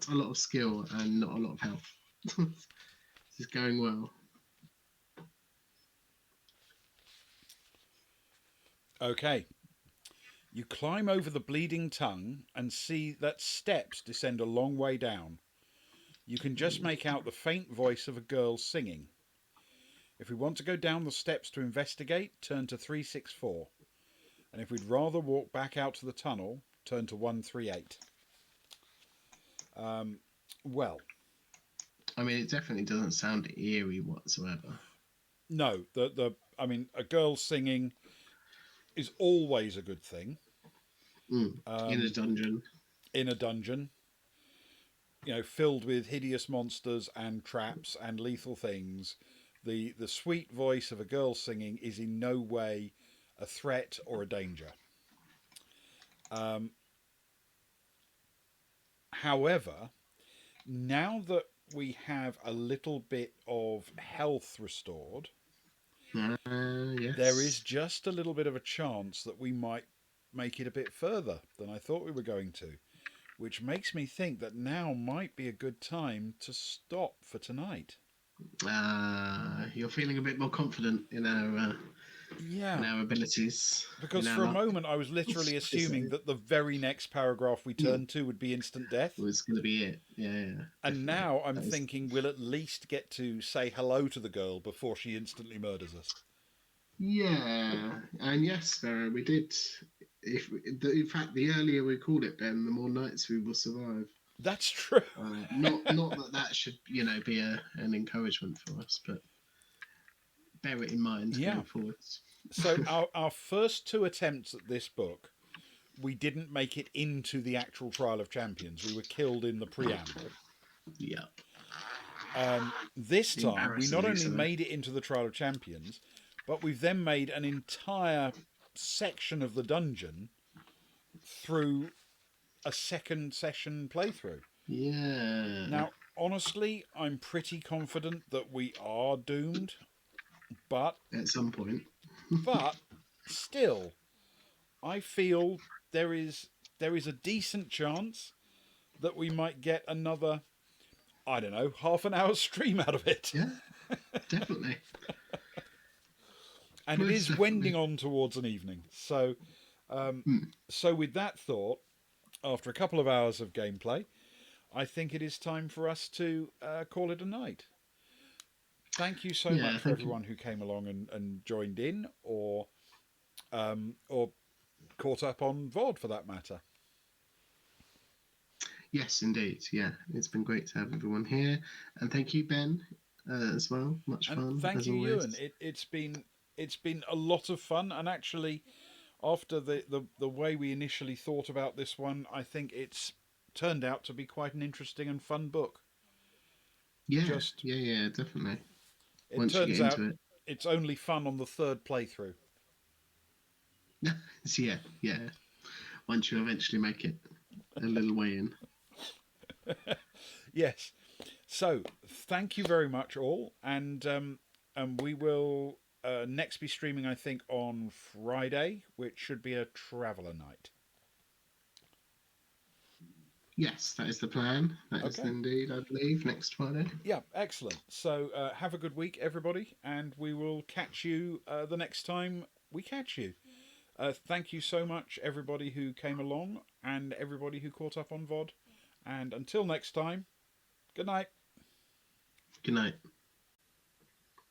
a lot of skill and not a lot of health. This is going well. Okay. You climb over the bleeding tongue and see that steps descend a long way down. You can just make out the faint voice of a girl singing. If we want to go down the steps to investigate, turn to 364. And if we'd rather walk back out to the tunnel, turn to 138. Well. I mean, it definitely doesn't sound eerie whatsoever. No, I mean, a girl singing is always a good thing. In a dungeon. In a dungeon. Filled with hideous monsters and traps and lethal things. The sweet voice of a girl singing is in no way a threat or a danger. However, now that we have a little bit of health restored, yes. there is just a little bit of a chance that we might make it a bit further than I thought we were going to, which makes me think that now might be a good time to stop for tonight. You're feeling a bit more confident in our in our abilities. Because for a moment I was literally assuming that the very next paragraph we turned to would be instant death. It was going to be it. Yeah. And now I'm thinking we'll at least get to say hello to the girl before she instantly murders us. Yeah, and yes, we did. In fact, the earlier we called it, Ben, the more nights we will survive. That's true. Not that should be an encouragement for us, but bear it in mind going forwards. So our first 2 attempts at this book, we didn't make it into the actual Trial of Champions. We were killed in the preamble. Yeah. This time, we not only made it into the Trial of Champions, but we've then made an entire section of the dungeon through a second session playthrough. Yeah. Now, honestly, I'm pretty confident that we are doomed. but at some point. but still, I feel there is a decent chance that we might get another, I don't know, half an hour stream out of it. Yeah, definitely. And it Most is wending definitely. on towards an evening. So, Hmm. so with that thought, after a couple of hours of gameplay, I think it is time for us to call it a night. Thank you so Yeah, much for thank you. everyone who came along and joined in, or caught up on VOD for that matter. Yes, indeed. Yeah, it's been great to have everyone here, and thank you, Ben, as well. Much And fun thank as you, always. Ewan. It's been a lot of fun, and actually, after the way we initially thought about this one, I think it's turned out to be quite an interesting and fun book. Yeah, Just yeah, definitely. it Once you turns get out into it. it's only fun on the third playthrough. So yeah. Once you eventually make it a little way in. Yes. So thank you very much, all, and we will next be streaming, I think, on Friday, which should be a traveller night. Yes, that is the plan. That is Okay. indeed, I believe, next Friday. Yeah, excellent. So have a good week, everybody, and we will catch you the next time we catch you. Thank you so much, everybody who came along and everybody who caught up on VOD. And until next time, good night. Good night.